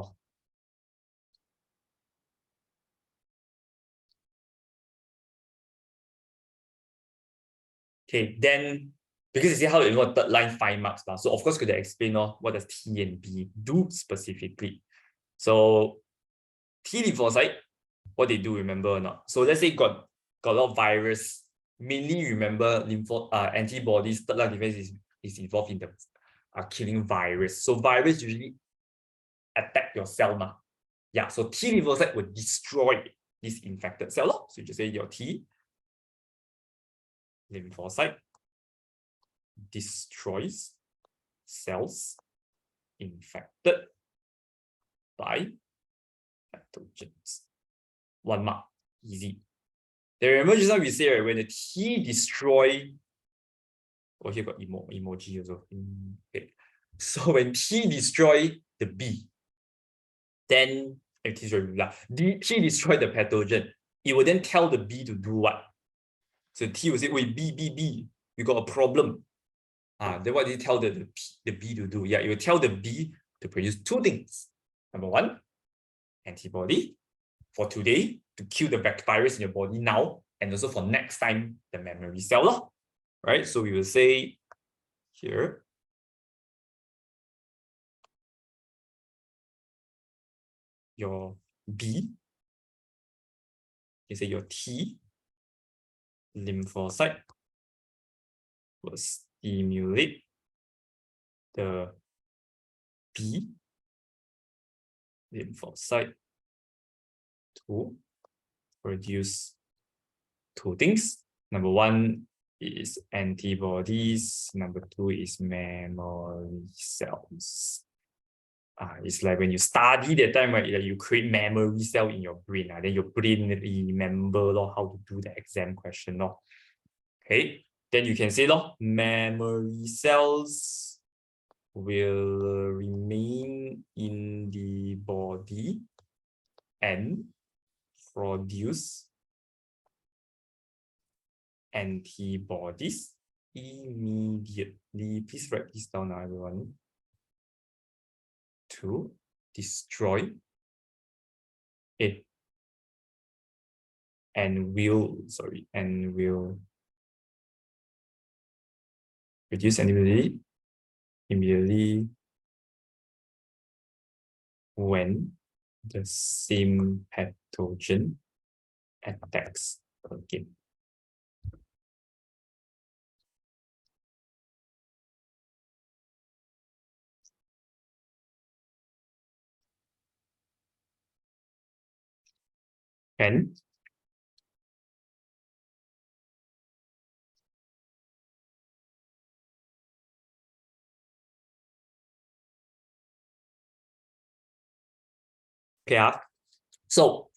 A: Okay, then because you see how you know third line 5 marks, so of course could explain what does T and B do specifically. So T lymphocyte, what they do, remember or not? So let's say got a lot of virus, mainly remember antibodies, third line defense is involved in the killing virus. So virus usually attack your cell. Yeah, so T lymphocyte will destroy this infected cell. So you just say your T lymphocyte destroys cells infected by pathogens. 1 mark, easy. Then remember just now we say, right, when the T destroy, here got emoji also. Okay. So when T destroy the B, then T destroy the pathogen, it will then tell the B to do what? So T will say, wait, B, we got a problem. Then what did it tell the B to do? Yeah, it will tell the B to produce two things. Number one, antibody for today to kill the virus in your body now, and also for next time, the memory cell. Right? So we will say here, your B, you say your T lymphocyte will stimulate the B lymphocyte to produce two things. Number one is antibodies. Number two is memory cells. It's like when you study that time, right? You create memory cell in your brain. Then your brain remember how to do the exam question. Okay. Then you can say memory cells will remain in the body and produce antibodies immediately. Please write this down, everyone. To destroy it and will produce antibody immediately when the same pathogen attacks again. And okay, so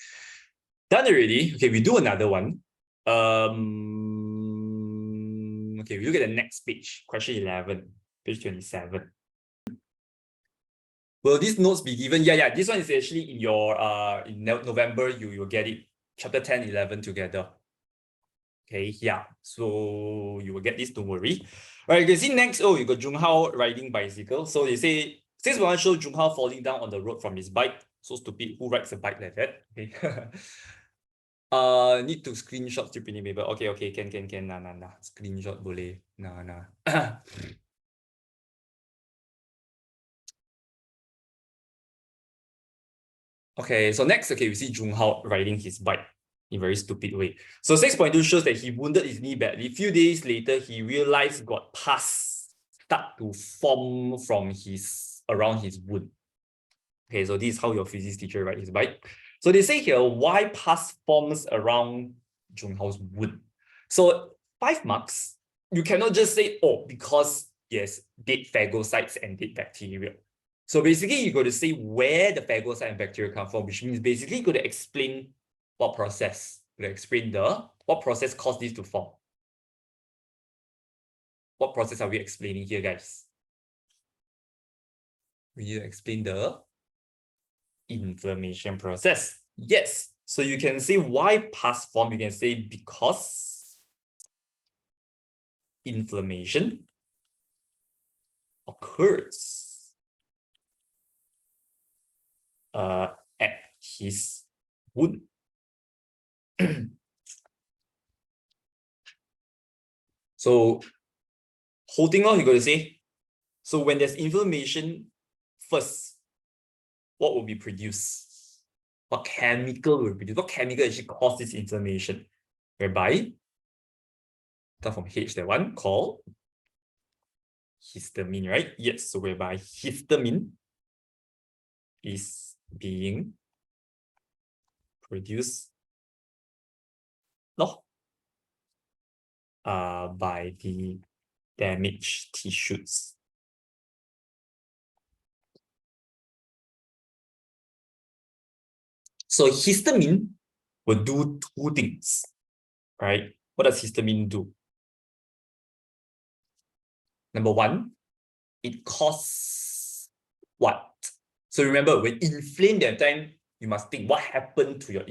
A: done already. Okay, we do another one. Okay, we look at the next page, question 11, page 27. Will these notes be given? Yeah. This one is actually in your in November, you'll get it. Chapter 10, 11 together. Okay, yeah. So you will get this, don't worry. All right, you can see next, you got Jung Hao riding bicycle. So they say, 6.1 show Jung Hao falling down on the road from his bike. So stupid, who rides a bike like that? Okay. Need to screenshot stupid paper. Okay, can. Nah. Screenshot boleh. Nah. Okay, so next, we see Jung Hao riding his bike in a very stupid way. So 6.2 shows that he wounded his knee badly. A few days later, he realized got pus start to form from around his wound. Okay, so this is how your physics teacher rides his bike. So they say here, why pus forms around Jung Hao's wound? So 5 marks, you cannot just say, because yes, dead phagocytes and dead bacteria. So basically, you got to say where the phagocyte and bacteria come from, which means basically you got to explain what process. You got to explain what process caused this to form. What process are we explaining here, guys? We need to explain the inflammation process. Yes. So you can say why pus form. You can say because inflammation occurs at his wound. So whole thing you got to say. So when there's inflammation, first, what will be produced? What chemical will be produced? What chemical actually causes this inflammation? Whereby, start from H, that one called histamine, right? Yes, so whereby histamine is being produced by the damaged tissues. So histamine will do two things, right? What does histamine do? Number one, it causes what? So remember, when inflamed at time, you must think what happened to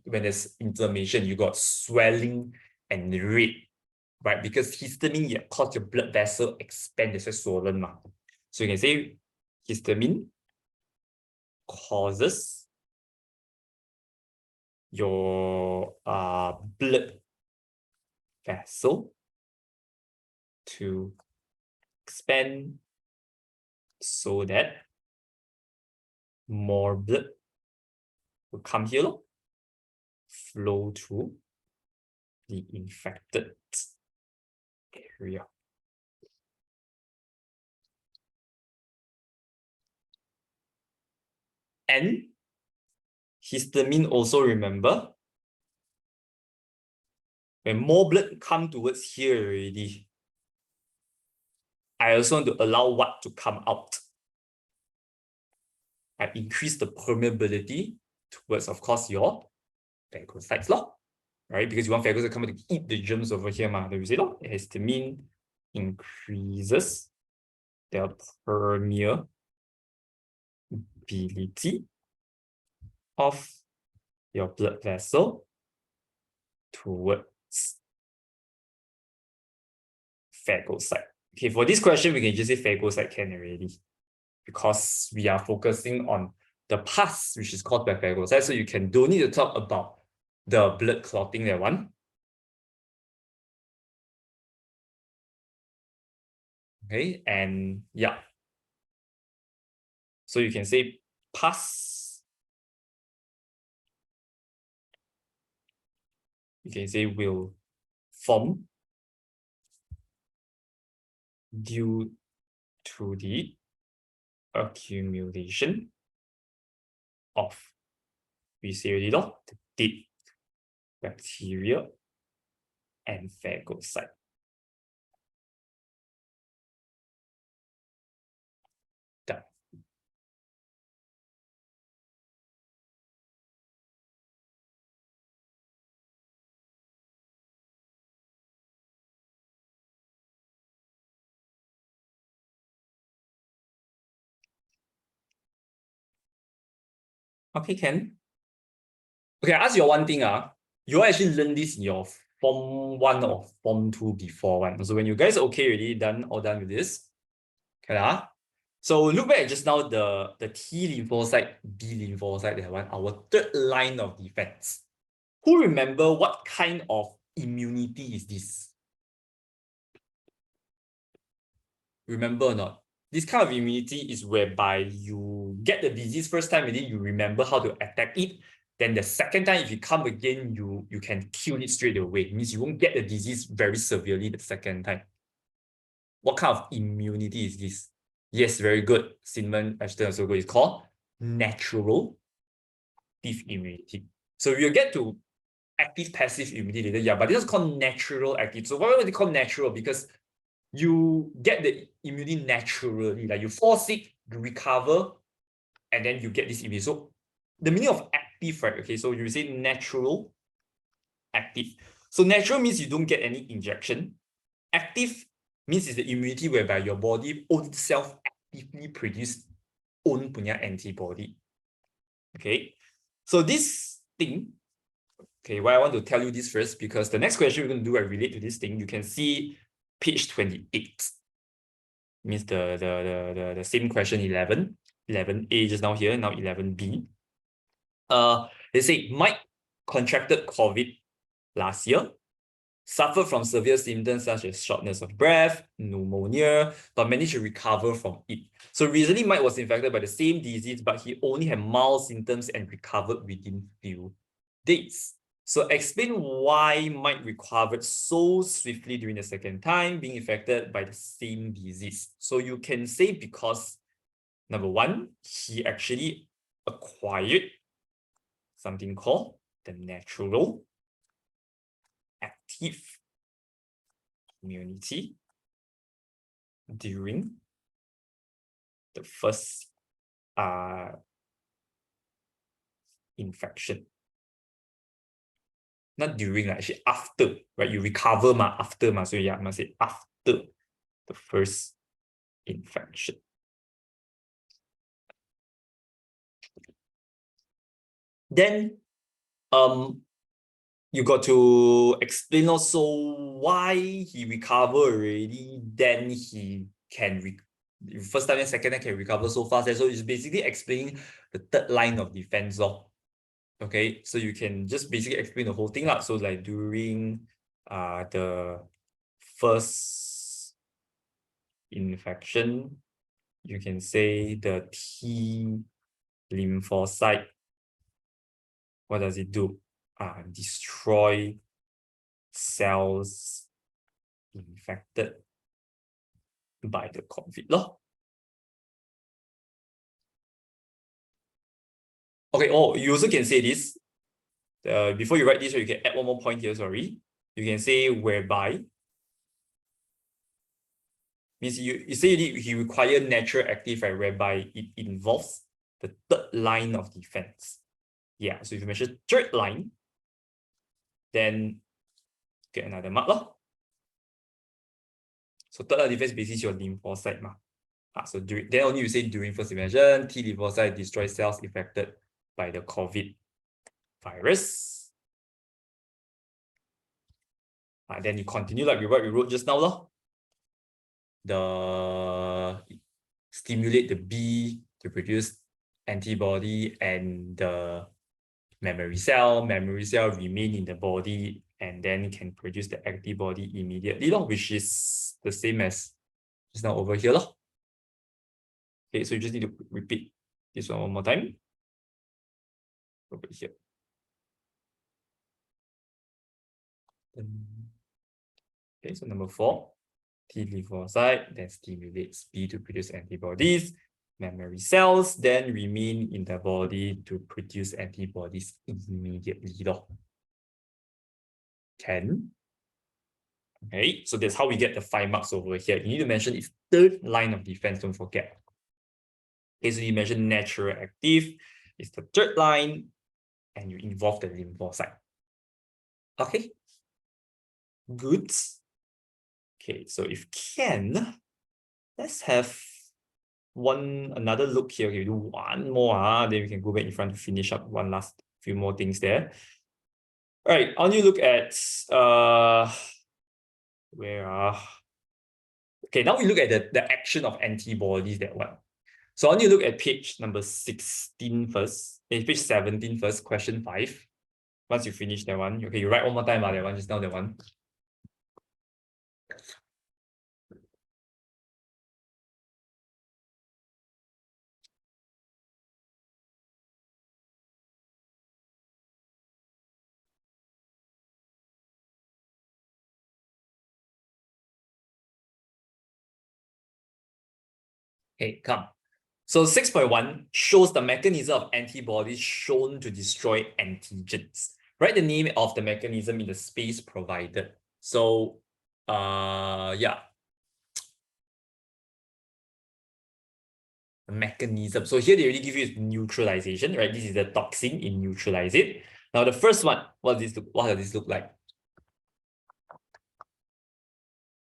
A: when there's inflammation, you got swelling and red, right? Because histamine causes your blood vessel expand, that's why swollen. So you can say histamine causes your blood vessel to expand so that more blood will come here, flow to the infected area. And histamine also, remember, when more blood come towards here already, I also want to allow what to come out. I increase the permeability towards, of course, your phagocytes, right? Because you want phagocytes to come to eat the germs over here, then we say, histamine increases the permeability of your blood vessel towards phagocyte. Okay, for this question, we can just say phagocyte can already, because we are focusing on the pus, which is caused by phagocyte. So you don't need to talk about the blood clotting, that one. Okay, and yeah. So you can say pus. You can say will form due to the accumulation of, we say already, the dead bacteria and phagocyte. Done. Okay, Ken. Okay, I ask you one thing. You actually learned this in your Form 1 or Form 2 before one. So when you guys are okay already, all done with this. Okay, so look back at just now the T lymphocyte, B lymphocyte, that one, our third line of defense. Who remember what kind of immunity is this? Remember or not? This kind of immunity is whereby you get the disease first time and then you remember how to attack it. Then the second time, if you come again, you can kill it straight away. It means you won't get the disease very severely the second time. What kind of immunity is this? Yes, very good. Cinnamon, Ashton also good. It's called natural active immunity. So you'll get to active passive immunity later. Yeah, but this is called natural active. So why would they call natural? Because you get the immunity naturally. Like you fall sick, you recover, and then you get this immunity. So the meaning of active, right? Okay, so you say natural active. So natural means you don't get any injection. Active means it's the immunity whereby your body own self actively produce own punya antibody. Okay, so this thing, okay, why I want to tell you this first, because the next question we're going to do, I relate to this thing. You can see page 28. Means the same question 11A just now here, now 11B. They say Mike contracted COVID last year, suffered from severe symptoms such as shortness of breath, pneumonia, but managed to recover from it. So recently Mike was infected by the same disease, but he only had mild symptoms and recovered within few days. So explain why Mike recovered so swiftly during the second time being infected by the same disease. So you can say because, number one, he actually acquired something called the natural active immunity during the first infection. Not during, actually after, right? You recover after, so yeah, I must say after the first infection. Then you got to explain also why he recover already, then he can first time and second time can recover so fast. So it's basically explaining the third line of defense. Okay, so you can just basically explain the whole thing. So like during the first infection, you can say the T lymphocyte, what does it do? Destroy cells infected by the COVID. Okay, you also can say this. Before you write this, you can add one more point here, sorry. You can say whereby. Means you say he require natural active, right, whereby it involves the third line of defense. Yeah, so if you mention third line, then get another mark. So third line defense basically your lymphocyte. So then only you say during first infection, T lymphocyte destroy cells infected by the COVID virus. Then you continue like what we wrote just now. Stimulate the B to produce antibody and the memory cell remain in the body and then can produce the antibody immediately, which is the same as just now over here. Okay, so you just need to repeat this one more time. Over here. Okay, so number 4, T lymphocyte then stimulates B to produce antibodies. Memory cells then remain in the body to produce antibodies immediately. Can. Okay, so that's how we get the 5 marks over here. You need to mention its third line of defense, don't forget. Okay, so you mention natural active, it's the third line, and you involve the lymphocyte. Okay, good. Okay, so if can, let's have another look here. Okay, we do one more, then we can go back in front to finish up one last few more things there. All right, on you look at okay, now we look at the action of antibodies, that one. So on you look at page number 16 first, page 17 first, question 5. Once you finish that one, okay, you write one more time, that one, just now that one. Okay, come. So 6.1 shows the mechanism of antibodies shown to destroy antigens. Write the name of the mechanism in the space provided. So, yeah. The mechanism. So here they already give you neutralization, right? This is the toxin in neutralize it. Now the first one, what does this look like?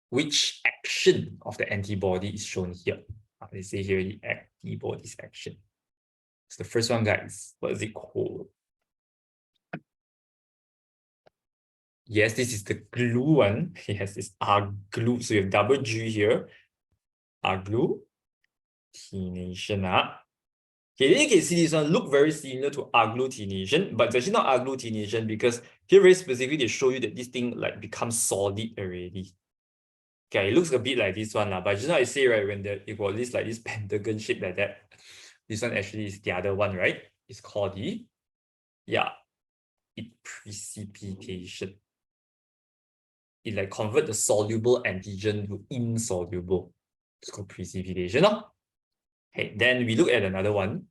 A: Which action of the antibody is shown here? They say here the antibody's action. So the first one, guys, what is it called? Yes, this is the glue one. Yes, it's glue. So you have double G here. Agglutination. Okay, then you can see this one look very similar to agglutination, but it's actually not agglutination because here very specifically they show you that this thing like becomes solid already. Okay, it looks a bit like this one, but just now I say, right, when it got this like this pentagon shape like that, this one actually is the other one, right? It's called precipitation. It like convert the soluble antigen to insoluble. It's called precipitation. Okay, then we look at another one.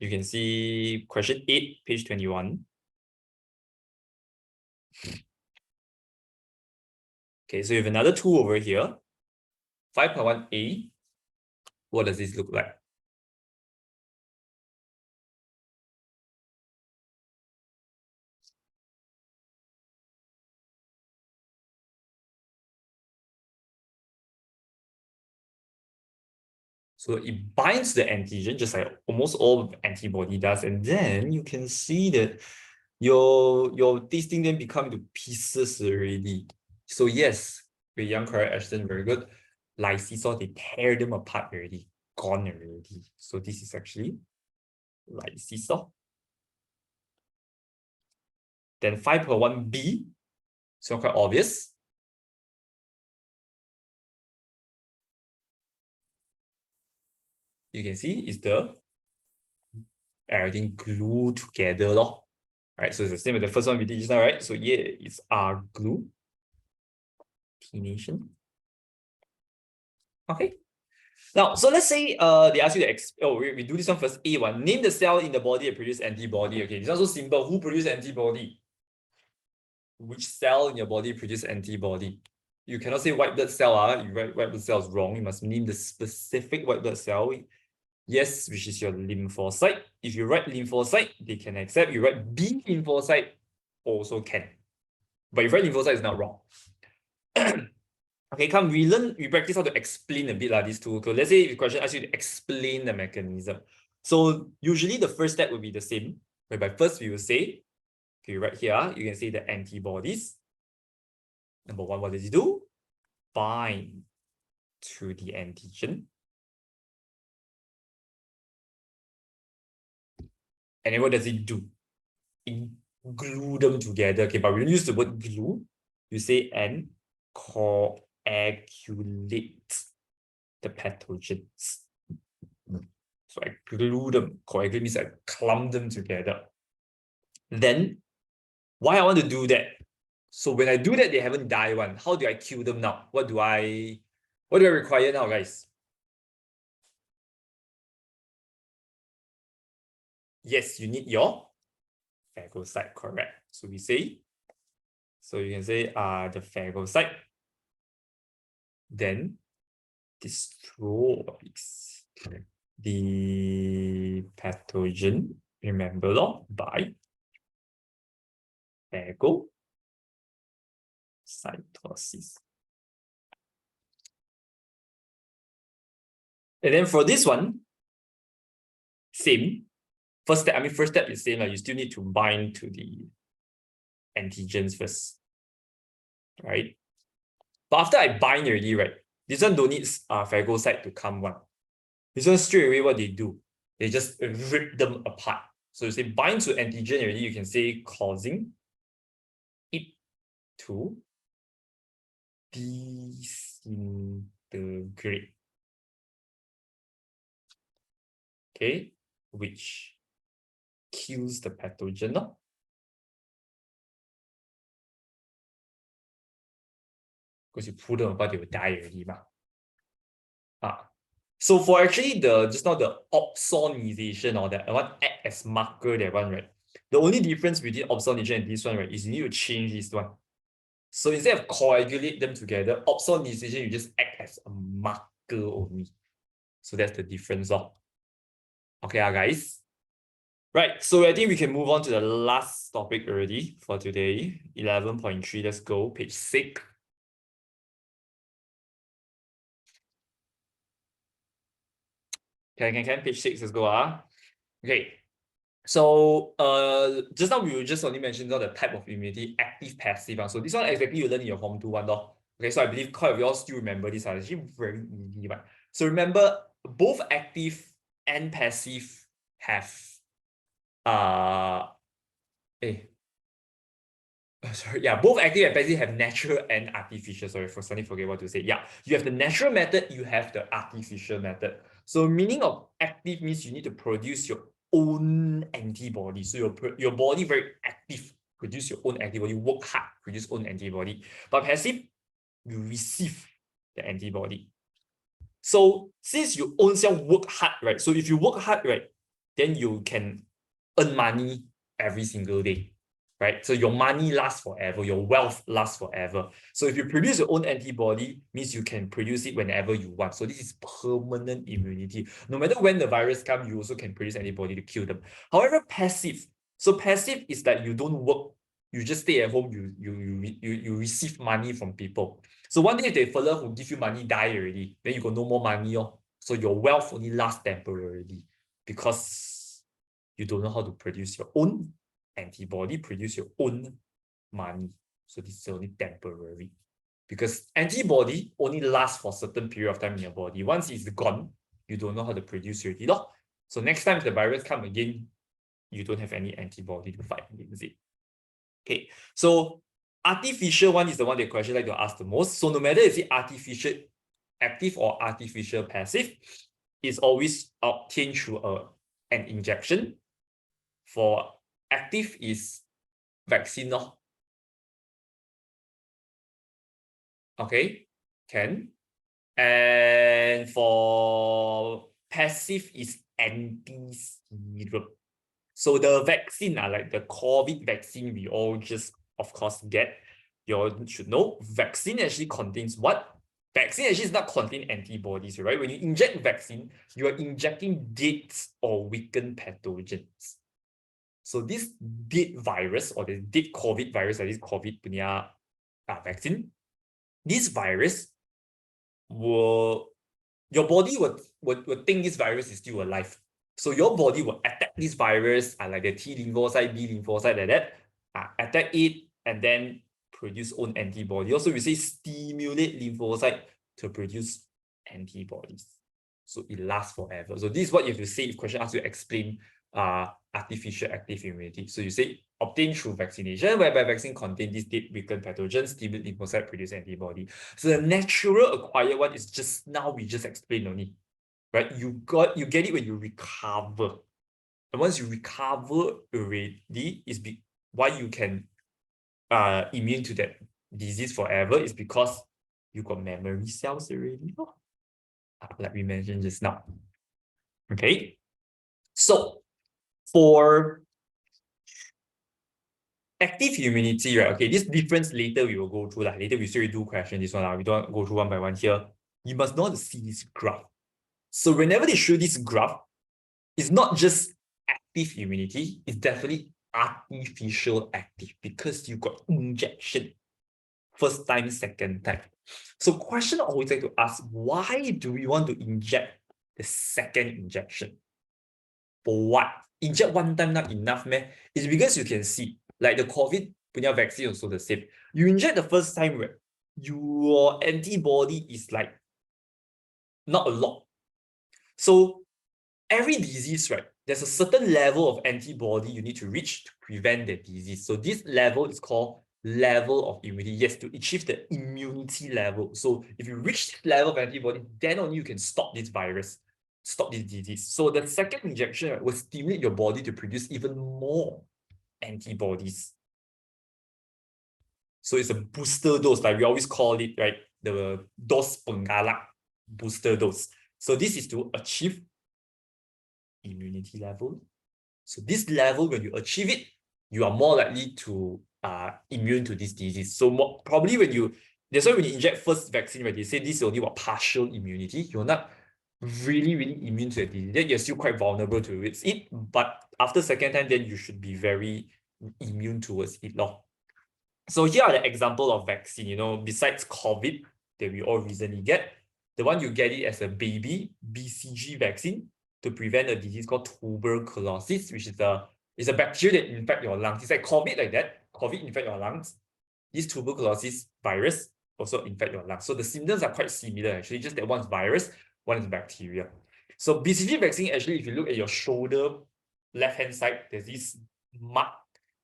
A: You can see question 8, page 21. Okay, so you have another tool over here. 5.1a. What does this look like? So it binds the antigen, just like almost all antibody does, and then you can see that these things then become into pieces already. So yes, very young, correct, Ashton, very good. Lysosomes, they tear them apart already, gone already. So this is actually lysosome. Then 5.1b, so quite obvious. You can see is the everything glued together, lor. Right, so it's the same as the first one we did just now, right? So yeah, it's agglutination. Okay. Now, so let's say they ask you to we do this one first. A1, name the cell in the body that produces antibody. Okay, this one's so simple. Who produces antibody? Which cell in your body produces antibody? You cannot say white blood cell. You write white blood cell is wrong. You must name the specific white blood cell. Yes, which is your lymphocyte. If you write lymphocyte, they can accept. You write B lymphocyte, also can. But if you write lymphocyte, it's not wrong. Okay, we practice how to explain a bit these two. So let's say if the question asks you to explain the mechanism. So usually the first step will be the same, whereby first we will say, okay, right here, you can say the antibodies. Number one, what does it do? Bind to the antigen. And then what does it do? It glue them together. Okay, but we don't use the word glue. You say and coagulate the pathogens. So I glue them. Coagulate means I clump them together. Then, why I want to do that? So when I do that, they haven't died one. How do I kill them now? What do I require now, guys? Yes, you need your phagocyte, correct. So we say, so you can say the phagocyte then destroys the pathogen, remember by phagocytosis. And then for this one, same. First step is same. You still need to bind to the antigens first, right? But after I bind already, right, this one don't need phagocyte to come one. This one straight away what they do, they just rip them apart. So you say bind to antigen already, you can say causing it to disintegrate. Okay, which kills the pathogen. No? Because you pull them apart, they will die already. So for actually just now the opsonization or that one act as marker, that one, right? The only difference between opsonization and this one, right, is you need to change this one. So instead of coagulate them together, opsonization, you just act as a marker only. So that's the difference. Okay, guys. Right, so I think we can move on to the last topic already for today. 11.3, let's go, page 6. Can, page 6, let's go. Okay, so just now we will just only mention the type of immunity, active, passive. So this one exactly you learn in your Form 2 one. Okay, so I believe quite of you all still remember this. It's actually very easy, right? So remember, both active and passive have sorry, yeah, both active and passive have natural and artificial. Sorry, for suddenly forget what to say. Yeah, you have the natural method, you have the artificial method. So meaning of active means you need to produce your own antibody. So your body very active, produce your own antibody, work hard, produce own antibody. But passive, you receive the antibody. So since you own self work hard, right? So if you work hard, right, then you can earn money every single day, right? So your money lasts forever, your wealth lasts forever. So if you produce your own antibody, means you can produce it whenever you want. So this is permanent immunity. No matter when the virus comes, you also can produce antibody to kill them. However, passive. So passive is that you don't work, you just stay at home, you receive money from people. So one day if the fella who give you money die already, then you got no more money. So your wealth only lasts temporarily because you don't know how to produce your own antibody, produce your own money. So this is only temporary. Because antibody only lasts for a certain period of time in your body. Once it's gone, you don't know how to produce it. So next time the virus comes again, you don't have any antibody to fight against it. Okay, so artificial one is the one that question like to ask the most. So no matter is it artificial active or artificial passive, it's always obtained through an injection. For active is vaccine. Okay, can. And for passive is anti-serum. So the vaccine, like the COVID vaccine, we all just, of course, get. You all should know, vaccine actually contains what? Vaccine actually does not contain antibodies, right? When you inject vaccine, you are injecting dead or weakened pathogens. So this dead virus or the dead COVID virus, like this COVID punya vaccine, this virus your body will think this virus is still alive. So your body will attack this virus, like the T lymphocyte, B lymphocyte, like that, attack it, and then produce own antibody. Also, we say stimulate lymphocyte to produce antibodies. So it lasts forever. So this is what you have to say if question asks you to explain artificial active immunity. So you say obtained through vaccination, whereby vaccine contain these dead weakened pathogens, stimulate lymphocyte, produce antibody. So the natural acquired one is just now we just explained only, right? You get it when you recover. And once you recover already, is why you can immune to that disease forever is because you got memory cells already, like we mentioned just now. Okay, so for active immunity, right? Okay, this difference later we will go through. Later we still do question this one. We don't go through one by one here. You must know how to see this graph. So whenever they show this graph, it's not just active immunity, it's definitely artificial active because you got injection. First time, second time. So question I always like to ask, why do we want to inject the second injection. For what? Inject one time not enough, man. It's because you can see, like the COVID punya vaccine also the same. You inject the first time, right? Your antibody is like not a lot. So every disease, right? There's a certain level of antibody you need to reach to prevent the disease. So this level is called level of immunity. Yes, to achieve the immunity level. So if you reach this level of antibody, then only you can stop this virus, stop this disease. So the second injection, right, will stimulate your body to produce even more antibodies. So it's a booster dose, like we always call it, right? The dose penggalak, booster dose. So this is to achieve immunity level. So this level, when you achieve it, you are more likely to immune to this disease. So probably that's why when you inject first vaccine, right, they say this is only what partial immunity. You're not really immune to the disease. Then you're still quite vulnerable to it. But after second time, then you should be very immune towards it. So here are the example of vaccine, besides COVID that we all recently get. The one you get it as a baby, BCG vaccine, to prevent a disease called tuberculosis, which is a bacteria that infect your lungs. It's like COVID like that. COVID infect your lungs. This tuberculosis virus also infect your lungs. So the symptoms are quite similar actually, just that one's virus, one is bacteria. So BCG vaccine, actually, if you look at your shoulder, left-hand side, there's this mark.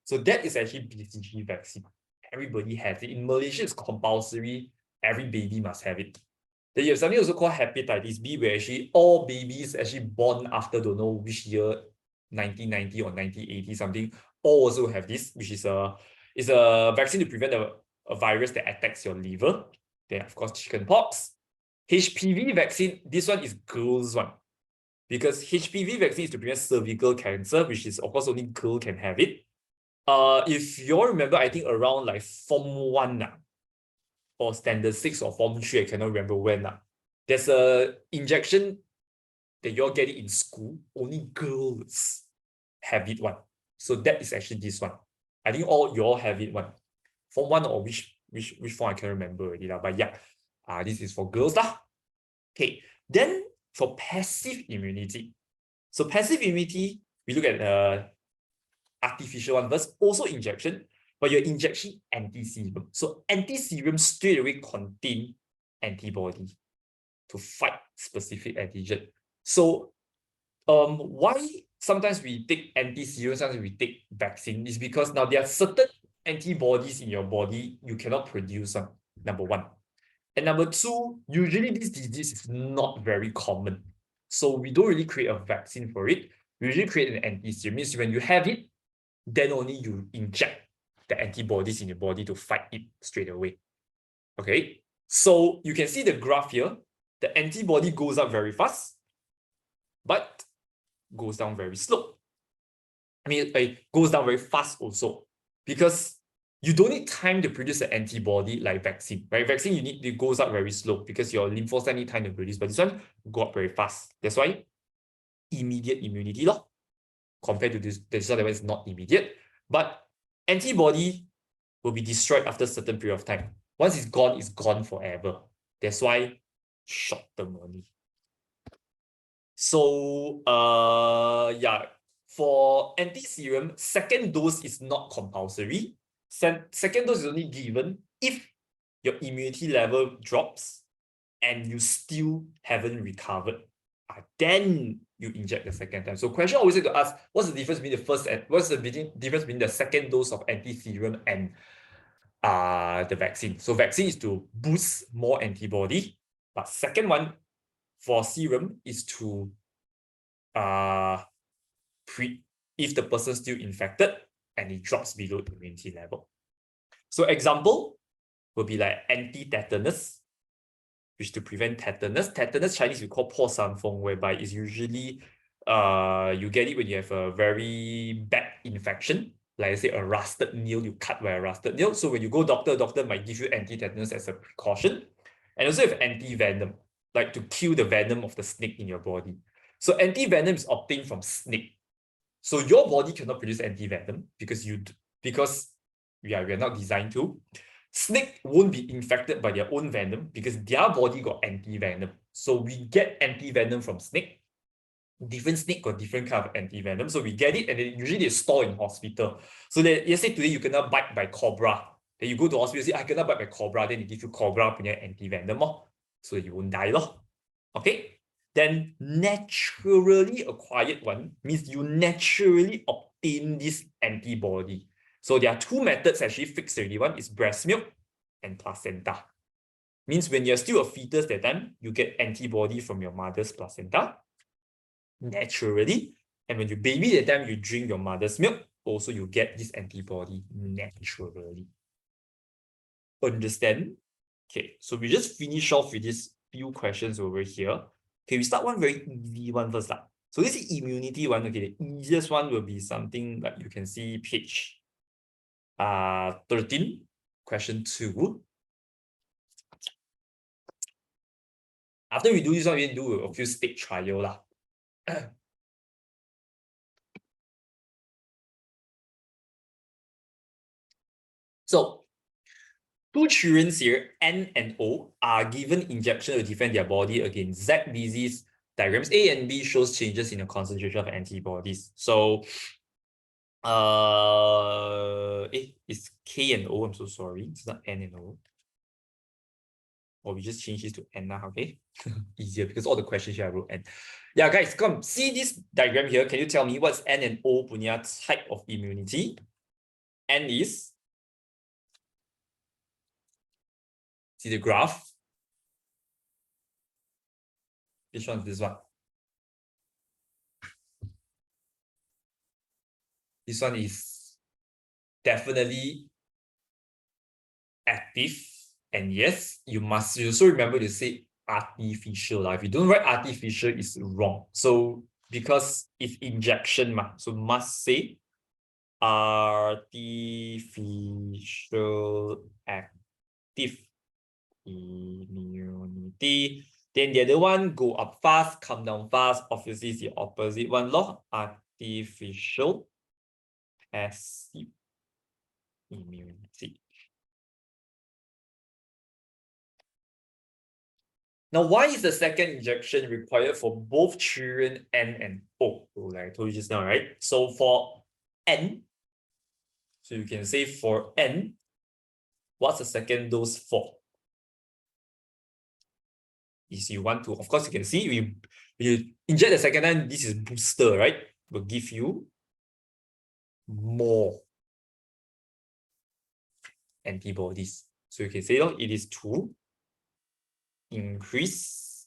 A: So that is actually BCG vaccine. Everybody has it. In Malaysia, it's compulsory. Every baby must have it. Then you have something also called hepatitis B, where actually all babies actually born after don't know which year, 1990 or 1980 something, all also have this, which is a vaccine to prevent a virus that attacks your liver. Then of course chickenpox. HPV vaccine, this one is girls one. Because HPV vaccine is to prevent cervical cancer, which is of course only girl can have it. If you all remember, I think around like Form 1 or Standard 6 or Form 3, I cannot remember when. There's a injection that you all get it in school. Only girls have it one. So that is actually this one. I think you all have it one. Form 1 or which form I can't remember already. But yeah, this is for girls. Okay, then for passive immunity. So passive immunity, we look at the artificial one first, also injection, but you're injecting anti-serum. So anti-serum straight away contain antibody to fight specific antigen. So why sometimes we take anti-serum, sometimes we take vaccine is because now there are certain antibodies in your body you cannot produce, number one. And number two, usually this disease is not very common. So we don't really create a vaccine for it. We usually create an anti-serum. Means when you have it, then only you inject the antibodies in your body to fight it straight away. Okay, so you can see the graph here. The antibody goes up very fast, but goes down very slow. I mean, it goes down very fast also, because you don't need time to produce an antibody like vaccine, right? Vaccine, it goes up very slow because your lymphocyte need time to produce, but this one go up very fast. That's why immediate immunity, compared to this other one is not immediate, but antibody will be destroyed after a certain period of time. Once it's gone forever. That's why short-term only. So yeah, for anti-serum, second dose is not compulsory. Second dose is only given if your immunity level drops and you still haven't recovered. Then you inject the second time. So question always like to ask, what's the difference between the second dose of anti-serum and the vaccine? So vaccine is to boost more antibody, but second one for serum is to if the person's still infected and it drops below immunity level. So example will be like anti-tetanus, which to prevent tetanus. Tetanus Chinese we call 破伤风, whereby it's usually you get it when you have a very bad infection, like I say a rusted nail, you cut by a rusted nail. So when you go doctor might give you anti-tetanus as a precaution. And also have anti-venom, like to kill the venom of the snake in your body. So anti-venom is obtained from snake. So your body cannot produce anti-venom because we are not designed to. Snake won't be infected by their own venom because their body got anti-venom. So we get anti-venom from snake. Different snake got different kind of anti-venom. So we get it and then usually they store in hospital. So that let's say today you cannot bite by cobra. Then you go to hospital, say, I cannot bite by cobra. Then they give you cobra punya anti-venom. So you won't die. Okay? Then naturally acquired one means you naturally obtain this antibody. So there are two methods actually fixed already. One is breast milk and placenta. Means when you're still a fetus that time, you get antibody from your mother's placenta naturally. And when you baby that time, you drink your mother's milk, also you get this antibody naturally. Understand? Okay, so we just finish off with these few questions over here. Okay, we start one very easy one first. So this is immunity one. Okay, the easiest one will be something like you can see page 13, question 2. After we do this one, we do a few state trial. So, two children here, N and O, are given injection to defend their body against Z disease. Diagrams A and B shows changes in the concentration of antibodies. So, it's K and O. I'm so sorry. It's not N and O. Or we just change this to N now, okay? Easier because all the questions here I wrote N. Yeah, guys, come see this diagram here. Can you tell me what's N and O punya type of immunity? N is, see the graph? Which one is this one? This one is definitely active. And yes, you must also remember to say artificial. If you don't write artificial, it's wrong. So because it's injection, so must say artificial active immunity. Then the other one, go up fast, come down fast. Obviously, it's the opposite one. Artificial passive immunity. Now, why is the second injection required for both children N and O? So like I told you just now, right? So for N, so you can say for N, what's the second dose for? Is you want to, of course, you can see you inject the second time, this is booster, right? Will give you more antibodies. So you can say it is to increase,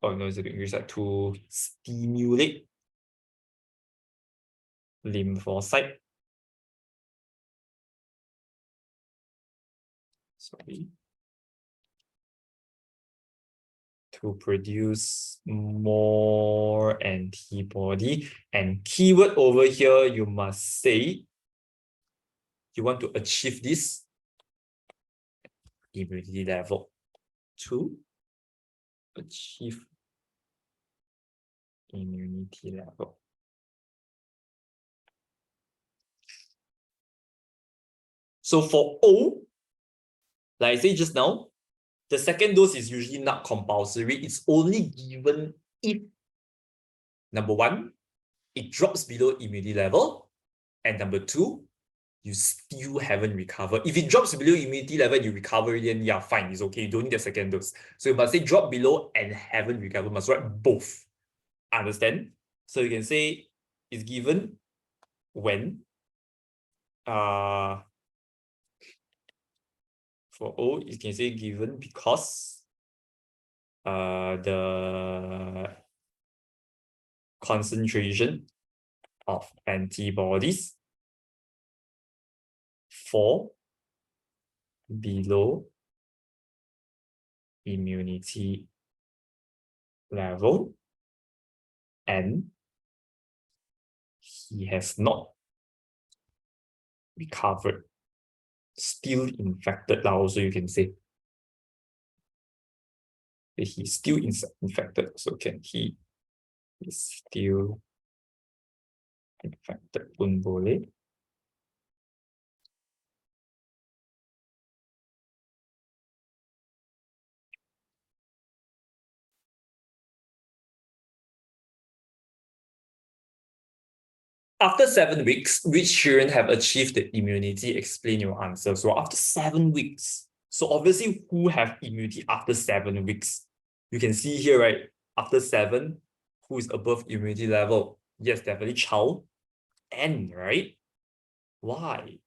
A: it's to increase, like to stimulate lymphocyte. Sorry. To produce more antibody. And keyword over here, you must say, you want to achieve this immunity level. To achieve immunity level. So for O, like I said just now, the second dose is usually not compulsory. It's only given if, number one, it drops below immunity level, and number two, you still haven't recovered. If it drops below immunity level and you recover, then yeah, fine, it's okay. You don't need the second dose. So you must say drop below and haven't recovered. Must write both. Understand? So you can say it's given when for O, you can say given because the concentration of antibodies fall below immunity level and he has not recovered, still infected. Also, you can say he's still infected. So can he is still infected pun boleh. After 7 weeks, which children have achieved the immunity? Explain your answer. So after 7 weeks. So obviously, who have immunity after 7 weeks? You can see here, right? After 7, who is above immunity level? Yes, definitely child. N, right? Why?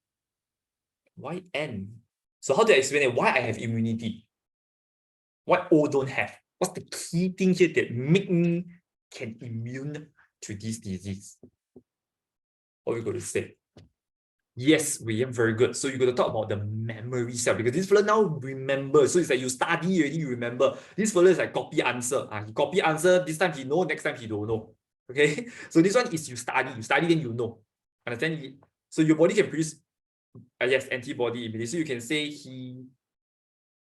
A: Why N? So how do I explain it? Why I have immunity? Why O don't have? What's the key thing here that make me can immune to this disease? What we going to say? Yes, William, very good. So you got to talk about the memory cell because this fella now remember. So it's like you study already, you remember. This fella is like copy answer. He copy answer, this time he know, next time he don't know. Okay. So this one is you study then you know. Understand? So your body can produce yes, antibody immediately. So you can say he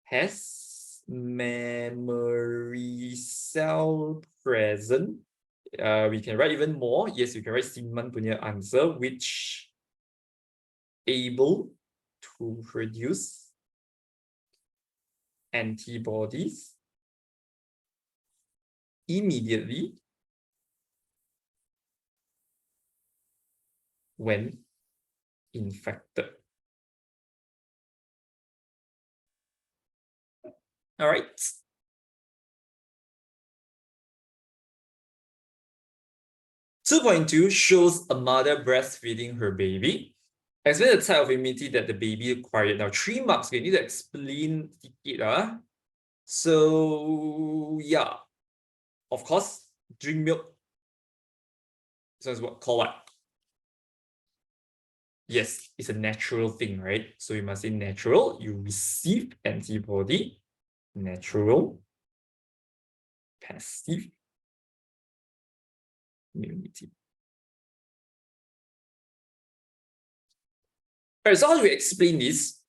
A: has memory cell present. We can write even more. Yes, you can write Simon punya answer, which able to produce antibodies immediately when infected. All right. 2.2 shows a mother breastfeeding her baby. Explain the type of immunity that the baby acquired. Now, 3 marks. We need to explain it. So, yeah. Of course, drink milk. So it's called what? Yes, it's a natural thing, right? So you must say natural. You receive antibody. Natural. Passive immunity. All right, so how do we explain this?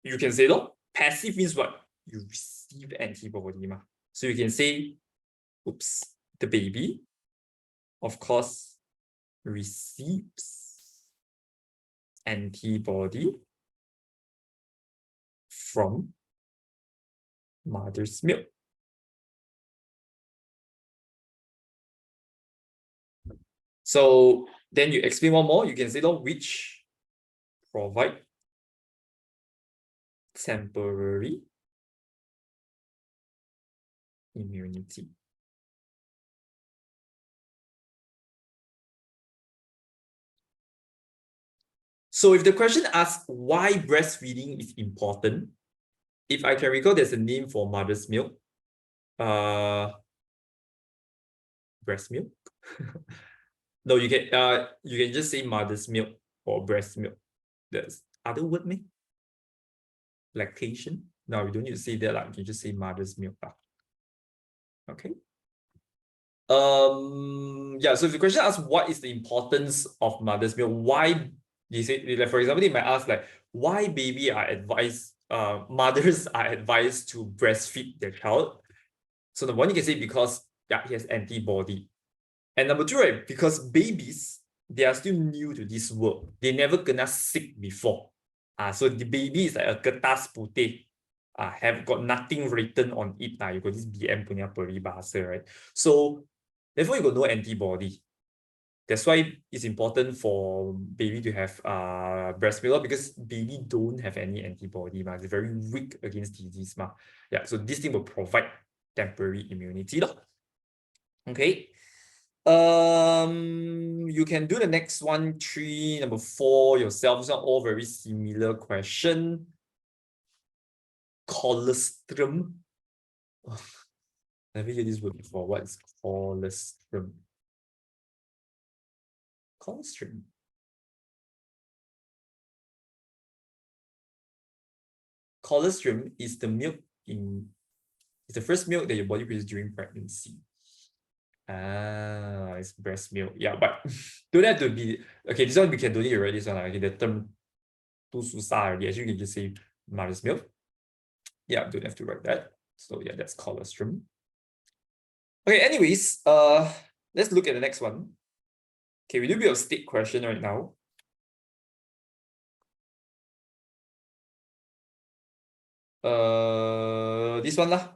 A: You can say, no, passive means what? You receive antibody. So you can say, oops, the baby, of course, receives antibody from mother's milk. So then you explain one more. You can say, no, which provide temporary immunity. So if the question asks why breastfeeding is important, if I can recall, there's a name for mother's milk. Breast milk. No, you can just say mother's milk or breast milk. There's other word me? Lactation. No, you don't need to say that. You can just say mother's milk. Okay. Yeah, so if the question asks what is the importance of mother's milk, why you say, like, for example, they might ask like why mothers are advised to breastfeed their child. So the one you can say because he has antibody. And number 2, right, because babies, they are still new to this world. They never kena sick before. So the baby is like a kertas putih. Have got nothing written on it. You got this BM punya peribahasa, right? So therefore you got no antibody. That's why it's important for baby to have breast milk because baby don't have any antibody. It's very weak against disease. Yeah, so this thing will provide temporary immunity. Okay. You can do the next one, 3, number 4 yourself. These are all very similar question. Colostrum. Never heard this word before. What is colostrum? Colostrum. Colostrum is the milk it's the first milk that your body produces during pregnancy. It's breast milk. Yeah, but don't have to be okay. This one we can donate already. This one, okay, the term too susah already. Actually, you can just say mother's milk. Yeah, don't have to write that. So yeah, that's colostrum. Okay, anyways, let's look at the next one. Okay, we do a bit of state question right now. This one lah.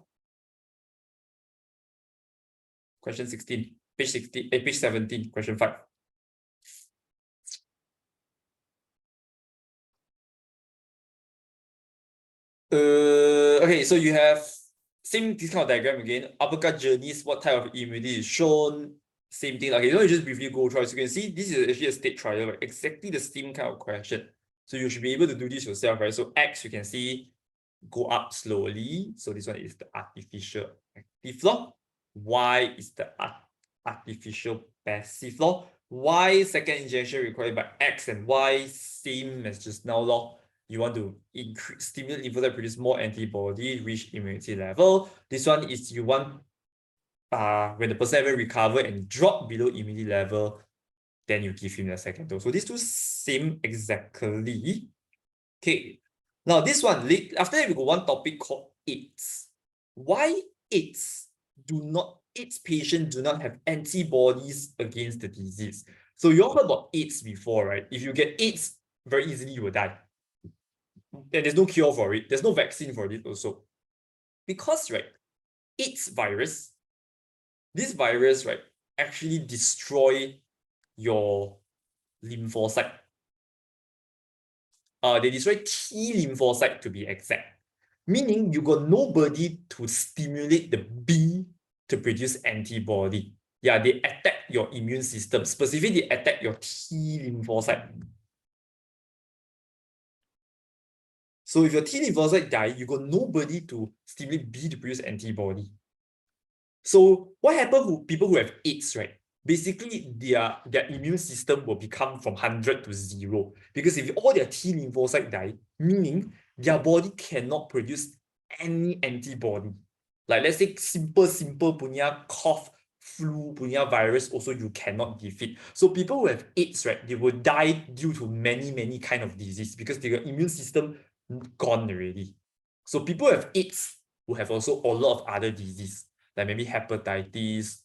A: Question 16, page 16, page 17, question 5. Okay, so you have same this kind of diagram again. Uppercut journeys, what type of immunity is shown? Same thing. Okay, let me just briefly go through. So you can see this is actually a state trial, right? Exactly the same kind of question. So you should be able to do this yourself, right? So X, you can see go up slowly. So this one is the artificial active law. Y is the artificial passive law. Y second injection required by X and Y, same as just now law. You want to increase stimulate lymphocyte produce more antibody, reach immunity level. This one is you want when the person ever recover and drop below immunity level, then you give him the second dose. So these two same exactly. Okay. Now this one, after that we got one topic called AIDS. Why AIDS patients do not have antibodies against the disease? So you all heard about AIDS before, right? If you get AIDS, very easily you will die. And there's no cure for it. There's no vaccine for it also. Because, right, AIDS virus, this virus, right, actually destroy your lymphocyte. They destroy T lymphocyte to be exact. Meaning you got nobody to stimulate the B to produce antibody. Yeah, they attack your immune system. Specifically, they attack your T lymphocyte. So if your T lymphocyte die, you got nobody to stimulate B to produce antibody. So what happens to people who have AIDS, right? Basically, their immune system will become from 100 to 0. Because if all their T lymphocyte die, meaning their body cannot produce any antibody. Like let's say simple punya cough, flu punya virus also you cannot defeat. So people who have AIDS, right, they will die due to many kind of disease because their immune system gone already. So people who have AIDS will have also a lot of other disease, like maybe hepatitis,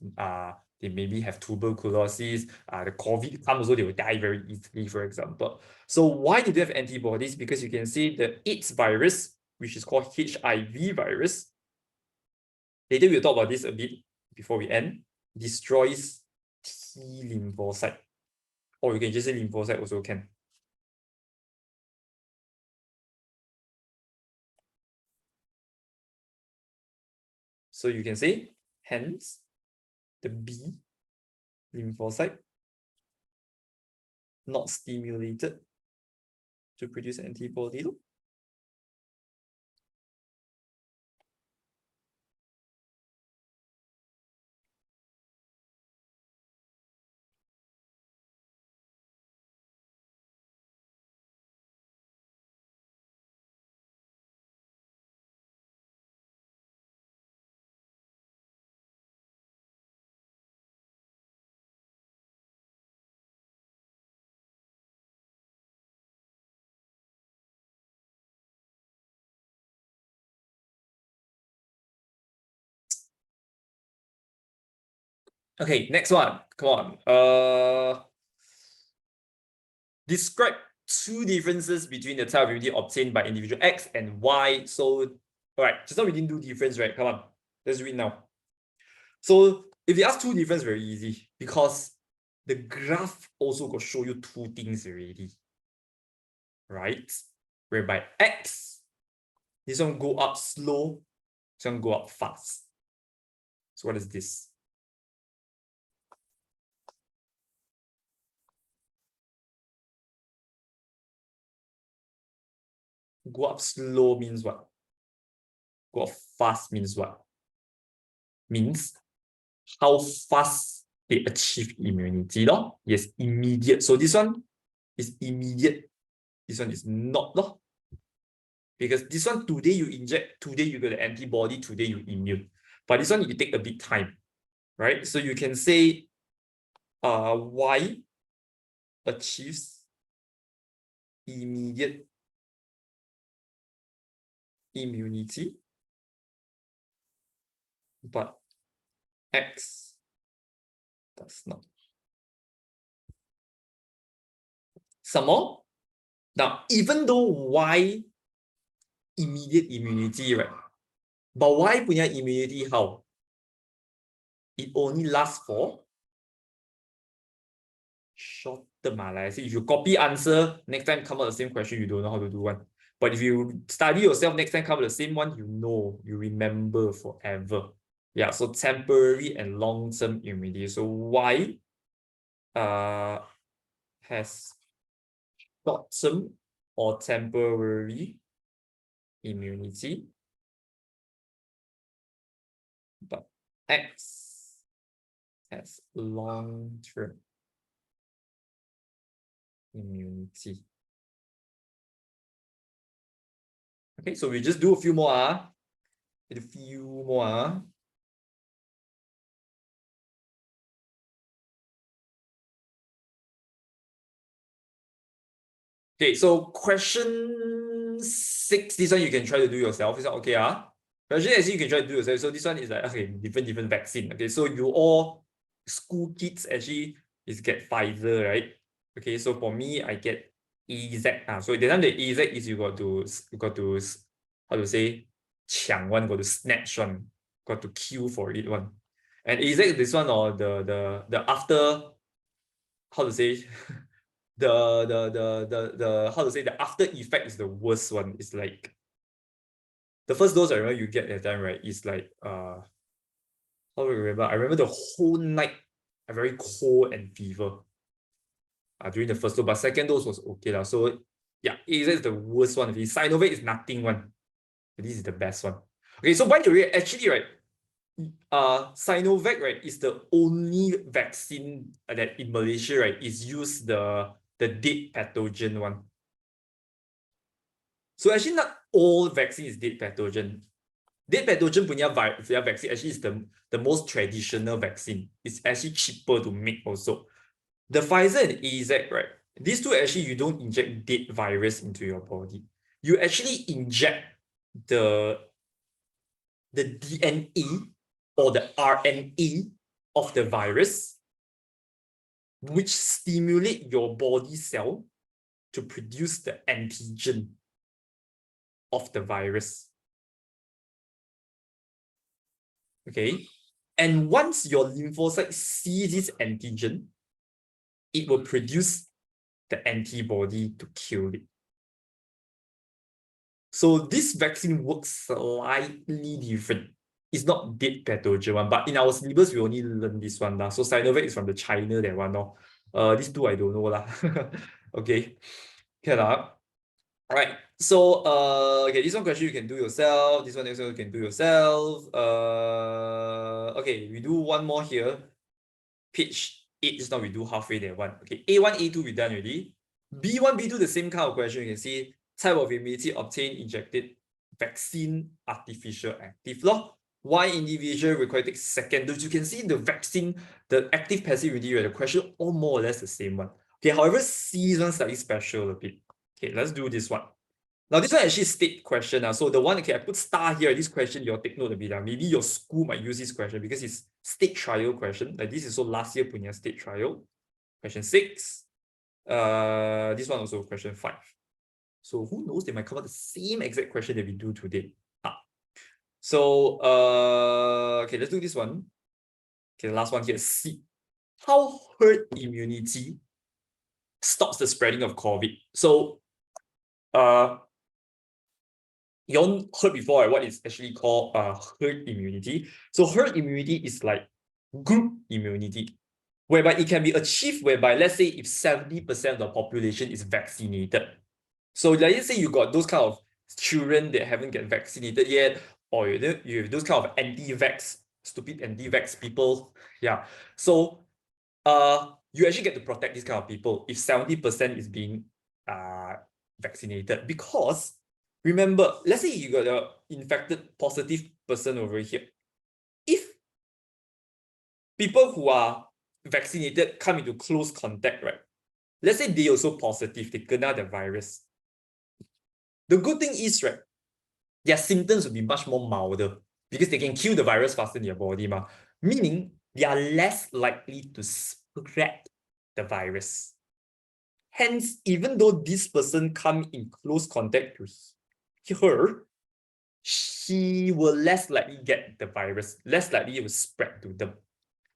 A: they maybe have tuberculosis, the COVID comes also, they will die very easily, for example. So why do they have antibodies? Because you can see the AIDS virus, which is called HIV virus. Later we'll talk about this a bit before we end. Destroys T lymphocyte. Or you can just say lymphocyte also can. So you can say, hence, the B lymphocyte not stimulated to produce antibody. Okay, next one. Come on. Describe two differences between the type of immunity obtained by individual X and Y. So, all right, just now we didn't do difference, right? Come on, let's read now. So, if they ask two difference, very easy because the graph also got show you two things already, right? Whereby X, this one go up slow, this one go up fast. So, what is this? Go up slow means what? Go up fast means what? Means how fast they achieve immunity. Lo? Yes, immediate. So this one is immediate. This one is not. Lo? Because this one, today you inject, today you get the antibody, today you immune. But this one, you take a bit time, right? So you can say Y achieves immediate immunity, but X does not. Some more. Now, even though Y immediate immunity, right? But Y punya immunity how? It only lasts for short term. Like I say, if you copy answer, next time come out the same question, you don't know how to do one. But if you study yourself next time cover the same one, you remember forever. Yeah, so temporary and long-term immunity. So Y has short-term or temporary immunity, but X has long-term immunity. Okay, so we just do a few more. A few more. Okay, so question 6, this one you can try to do yourself. Is that okay? Actually, you can try to do yourself. So this one is like, okay, different vaccine. Okay, so you all school kids actually is get Pfizer, right? Okay, so for me, I get AZ. So the time the AZ is you got to how to say, 抢 one, got to snatch one, got to queue for it one. And AZ, this one or the after, how to say, the how to say, the after effect is the worst one. It's like the first dose I remember you get that time, right? Is like how do I remember? I remember the whole night I very cold and fever during the first dose, but second dose was okay lah. So yeah, AZ is the worst one. The Sinovac is nothing one. This is the best one. Okay, so by the way, actually, right, Sinovac, right, is the only vaccine that in Malaysia, right, is used the dead pathogen one. So actually not all vaccine is dead pathogen. Dead pathogen punya vaccine actually is the most traditional vaccine. It's actually cheaper to make also. The Pfizer and AZ, right? These two actually you don't inject dead virus into your body. You actually inject the DNA or the RNA of the virus, which stimulate your body cell to produce the antigen of the virus. Okay, and once your lymphocyte sees this antigen, it will produce the antibody to kill it. So this vaccine works slightly different. It's not dead pathogen one, but in our syllabus we only learn this one lah. So Sinovac is from the China that one lor. These two I don't know lah. Okay, okay lah. All right. So okay, this one question you can do yourself. This one also you can do yourself. Okay, we do one more here. Page 8 just now we do halfway there one. Okay, A1, A2 we done already. B1, B2 the same kind of question. You can see type of immunity obtained, injected, vaccine, artificial, active law. Why individual required to take second dose? You can see the vaccine, the active passive immunity, right? The question all more or less the same one. Okay, however, C is one slightly special a bit. Okay, let's do this one. Now, this one actually state question. So the one, okay, I put star here. This question, you'll take note of it. Maybe your school might use this question because it's state trial question. Like this is so last year punya state trial. Question 6. This one also question 5. So who knows, they might cover the same exact question that we do today. So okay, let's do this one. Okay, the last one here, C. How herd immunity stops the spreading of COVID? So you all heard before, right, what is actually called herd immunity. So herd immunity is like group immunity, whereby it can be achieved whereby, let's say, if 70% of the population is vaccinated. So let's say you got those kind of children that haven't get vaccinated yet, or you have those kind of anti-vax, stupid anti-vax people. Yeah. So you actually get to protect these kind of people if 70% is being vaccinated. Because remember, let's say you got an infected positive person over here. If people who are vaccinated come into close contact, right? Let's say they also positive, they kena the virus. The good thing is, right, their symptoms will be much more milder because they can kill the virus faster in their body, meaning they are less likely to spread the virus. Hence, even though this person come in close contact with her, she will less likely get the virus, less likely it will spread to them.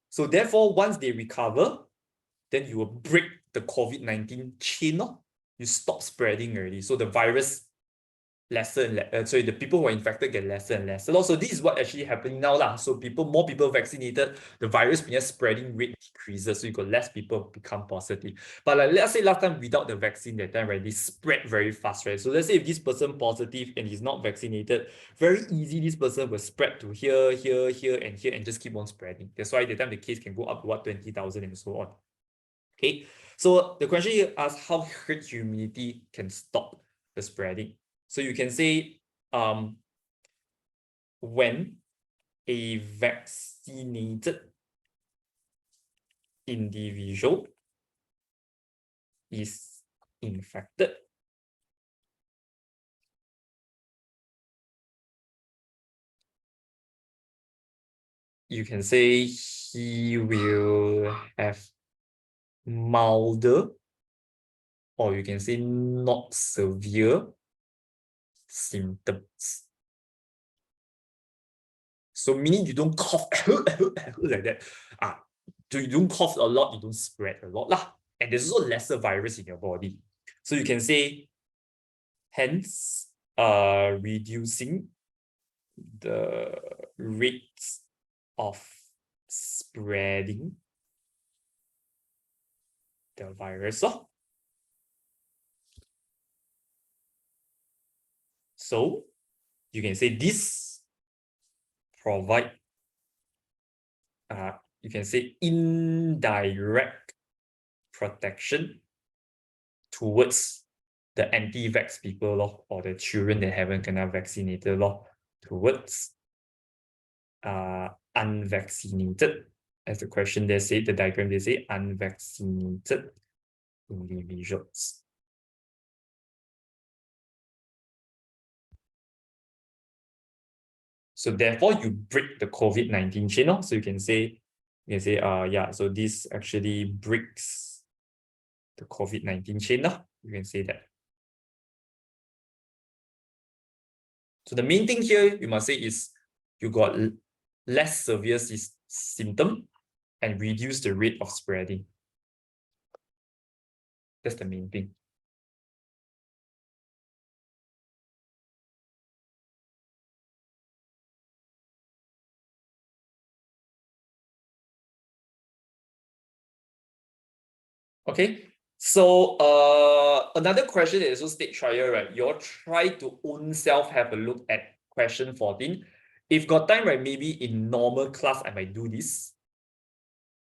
A: So therefore, once they recover, then you will break the COVID-19 chain. You stop spreading already. So the virus lesser and lesser. So the people who are infected get lesser and lesser. So this is what actually happening now lah. So more people vaccinated, the virus spreading rate decreases. So you got less people become positive. But like, let's say last time without the vaccine, that time, right, they spread very fast, right? So let's say if this person positive and he's not vaccinated, very easy this person will spread to here, and just keep on spreading. That's why the time the case can go up to what 20,000 and so on. Okay, so the question here asks how herd immunity can stop the spreading. So you can say when a vaccinated individual is infected, you can say he will have milder, or you can say not severe symptoms. So meaning you don't cough like that. So you don't cough a lot, you don't spread a lot lah. And there's also lesser virus in your body. So you can say, hence, reducing the rates of spreading the virus. So you can say this provide, you can say indirect protection towards the anti-vax people or the children that haven't been vaccinated towards unvaccinated, as the question they say, the diagram they say, unvaccinated individuals. So therefore, you break the COVID-19 chain. So you can say, yeah, so this actually breaks the COVID-19 chain. You can say that. So the main thing here you must say is you got less severe symptom and reduce the rate of spreading. That's the main thing. Okay, so another question is also state trial, right? You all try to own self have a look at question 14. If got time, right, maybe in normal class I might do this.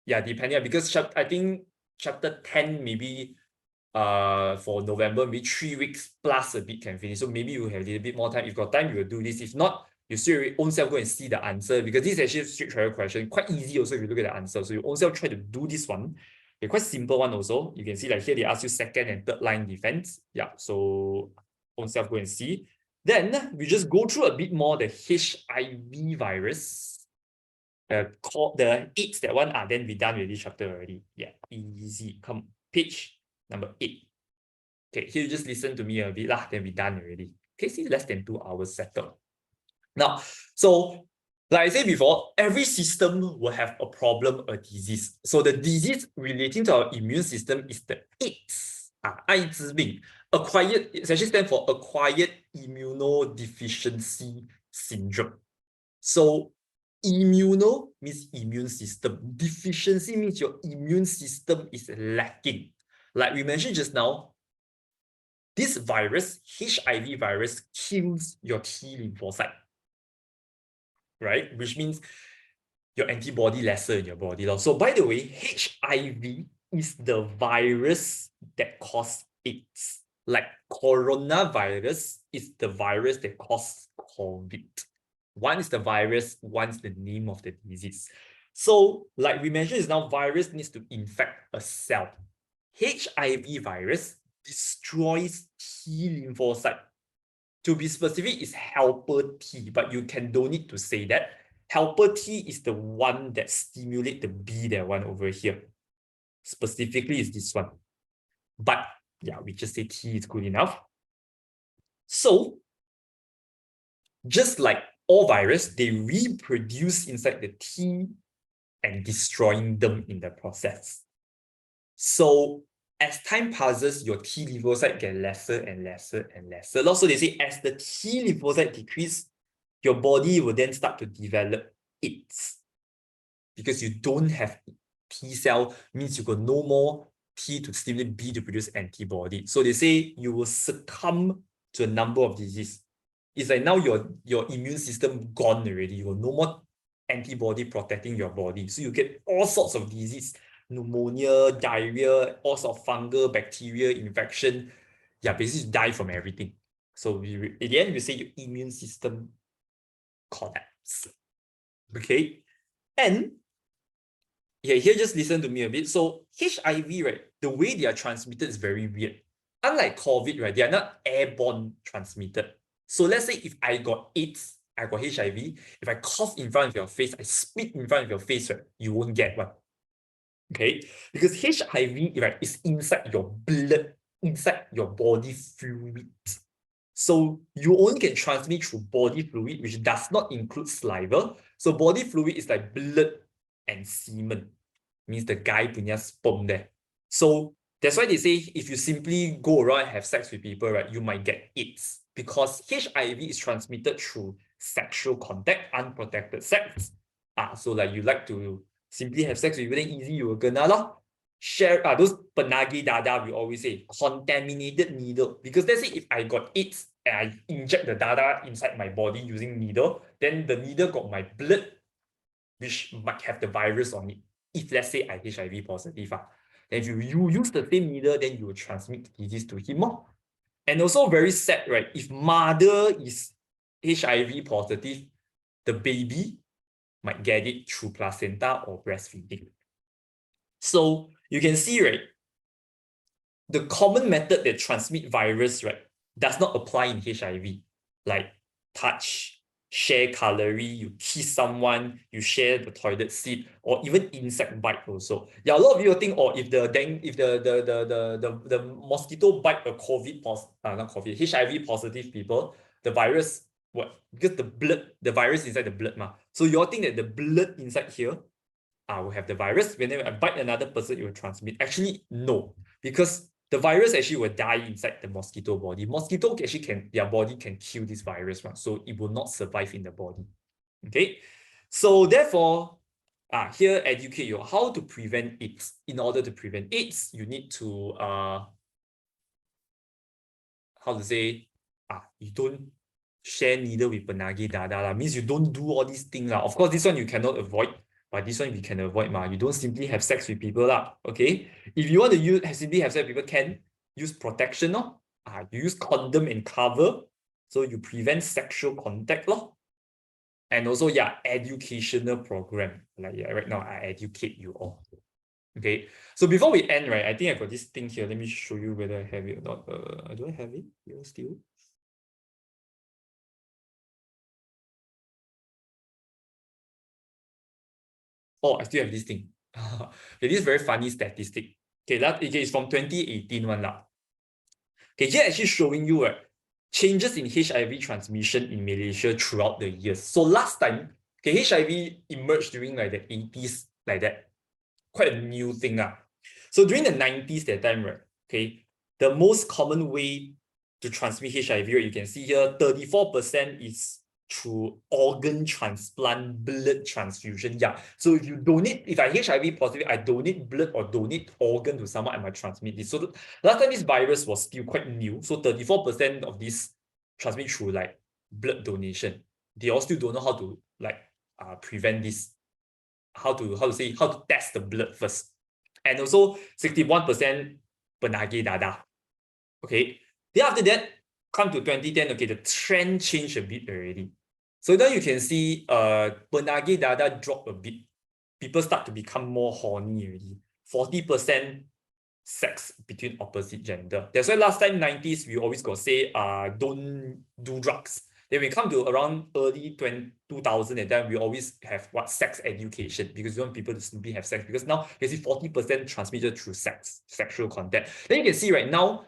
A: Yeah, depending, because I think chapter 10 maybe for November, maybe 3 weeks plus a bit can finish. So maybe you have a little bit more time. If got time, you will do this. If not, you still own self go and see the answer, because this is actually a strict trial question. Quite easy also if you look at the answer. So you own self try to do this one. Okay, quite simple one also. You can see like here they ask you second and third line defense. Yeah, so own self go and see. Then we just go through a bit more the HIV virus. The AIDS, that one, then we done with this chapter already. Yeah, easy. Come, page number 8. Okay, here you just listen to me a bit lah, then we done already. Okay, see, less than 2 hours settled. Now, so like I said before, every system will have a problem, a disease. So the disease relating to our immune system is the AIDS, 艾滋病. Acquired, it actually stands for acquired immunodeficiency syndrome. So immuno means immune system. Deficiency means your immune system is lacking. Like we mentioned just now, this virus, HIV virus, kills your T lymphocyte, right? Which means your antibody lesser in your body. So by the way, HIV is the virus that causes AIDS. Like coronavirus is the virus that causes COVID. One is the virus, one is the name of the disease. So, like we mentioned, is now virus needs to infect a cell. HIV virus destroys T lymphocyte. To be specific, is helper T, but you don't need to say that. Helper T is the one that stimulates the B, that one over here. Specifically is this one. But yeah, we just say T is good enough. So, just like all virus, they reproduce inside the T and destroying them in the process. So as time passes, your T lymphocyte get lesser and lesser and lesser. So they say as the T lymphocyte decrease, your body will then start to develop AIDS. Because you don't have T cell, means you got no more T to stimulate B to produce antibody. So they say you will succumb to a number of diseases. It's like now your immune system gone already. You got no more antibody protecting your body. So you get all sorts of disease, pneumonia, diarrhea, all sorts of fungal, bacteria, infection. Yeah, basically you die from everything. So at the end, we say your immune system collapse. Okay? And yeah, here just listen to me a bit. So HIV, right, the way they are transmitted is very weird. Unlike COVID, right, they are not airborne transmitted. So let's say if I got AIDS, I got HIV, if I cough in front of your face, I spit in front of your face, right, you won't get one. Okay? Because HIV, right, is inside your blood, inside your body fluid. So you only can transmit through body fluid, which does not include saliva. So body fluid is like blood and semen. Means the guy punya sperm there. So that's why they say if you simply go around and have sex with people, right, you might get AIDS. Because HIV is transmitted through sexual contact, unprotected sex. So like you like to simply have sex with people, then easy you will kena lah. Share those penagi dada, we always say contaminated needle. Because let's say if I got AIDS and I inject the dada inside my body using needle, then the needle got my blood, which might have the virus on it. If let's say I HIV positive, then if you use the same needle, then you will transmit the disease to him. And also very sad, right? If mother is HIV positive, the baby might get it through placenta or breastfeeding. So you can see, right, the common method that transmit virus, right, does not apply in HIV, like touch, share calorie, you kiss someone, you share the toilet seat, or even insect bite also. Yeah, a lot of people think, oh, if the mosquito bite a HIV positive people, the virus, what? Because the virus inside the blood, so you all think that the blood inside here will have the virus. Whenever I bite another person, it will transmit. Actually, no, because the virus actually will die inside the mosquito body. Mosquito actually their body can kill this virus, so it will not survive in the body. Okay, so therefore, here educate you how to prevent AIDS. In order to prevent AIDS, you need to how to say, you don't share needle with penagi dada means you don't do all these things Of course, this one you cannot avoid. But this one we can avoid, You don't simply have sex with people, okay? If you want to simply have sex with people, can use protection, You use condom and cover, so you prevent sexual contact, And also, educational program. Like right now, I educate you all. Okay, so before we end, right, I think I got this thing here. Let me show you whether I have it or not. Do I have it here still? Oh, I still have this thing. Okay, this is very funny statistic. Okay, it's from 2018 one. Okay, here actually showing you changes in HIV transmission in Malaysia throughout the years. So last time, okay, HIV emerged during like the 80s, like that. Quite a new thing. So during the 90s, that time, right, okay, the most common way to transmit HIV, you can see here, 34% is through organ transplant, blood transfusion. So if I HIV positive, I donate blood or donate organ to someone, I might transmit this. So last time this virus was still quite new. So 34% of this transmit through like blood donation. They all still don't know how to prevent this. How to test the blood first. And also 61% penagi dada. Okay. Then after that, come to 2010, okay, the trend changed a bit already. So now you can see penagi dada drop a bit. People start to become more horny already. 40% sex between opposite gender. That's why last time 90s, we always got say don't do drugs. Then we come to around early 2000, and then we always have sex education, because we want people to simply have sex. Because now you see 40% transmitted through sexual contact. Then you can see right now,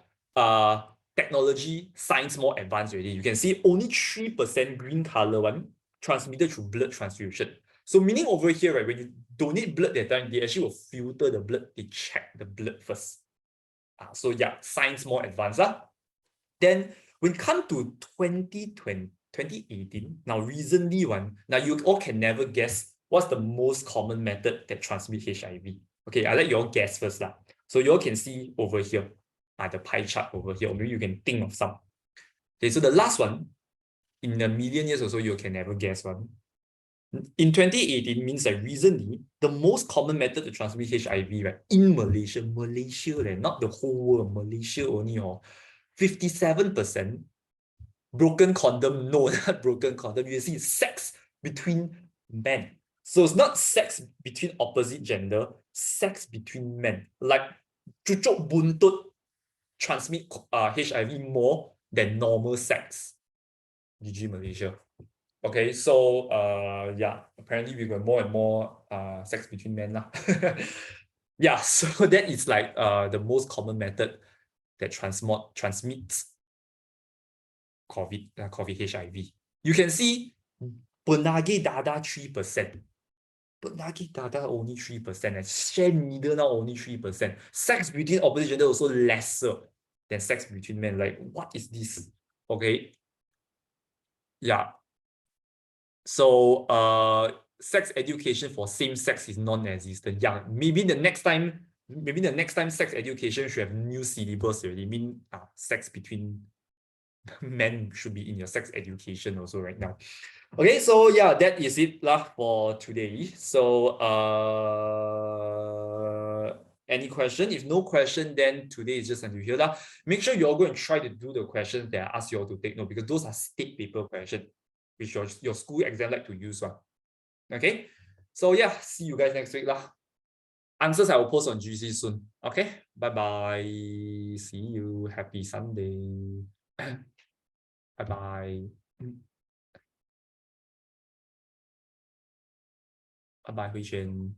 A: technology, science more advanced already. You can see only 3% green color one transmitted through blood transfusion. So meaning over here, right, when you donate blood that time, they actually will filter the blood, they check the blood first. So yeah, science more advanced. Then when it comes to 2020, 2018, now recently now you all can never guess what's the most common method that transmit HIV. Okay, I let you all guess first. So you all can see over here, the pie chart over here, or maybe you can think of some. Okay, so the last one, in a million years or so, you can never guess one. In 2018 means that recently, the most common method to transmit HIV, right, in Malaysia, not the whole world, Malaysia only, 57% broken condom, no, not broken condom, you see sex between men. So it's not sex between opposite gender, sex between men. Like, cucuk buntut transmit HIV more than normal sex. GG Malaysia. Okay, so yeah, apparently we got more and more sex between men lah. Yeah, so that is like the most common method that transmits COVID HIV. You can see Penagi Dada 3%. Penagi Dada only 3%, and share needle now only 3%. Sex between opposite gender also lesser than sex between men. Like, what is this? Okay. Yeah. So sex education for same sex is non-existent. Yeah, maybe the next time sex education should have new syllabus already. Sex between men should be in your sex education also right now. Okay, so yeah, that is it for today. So any question? If no question, then today is just until here. Make sure you all go and try to do the questions that I ask you all to take note, because those are state paper questions which your school exam like to use. Okay, so yeah, see you guys next week. Answers I will post on GC soon. Okay, bye bye. See you. Happy Sunday. Bye bye. Bye bye, Hui Xuan.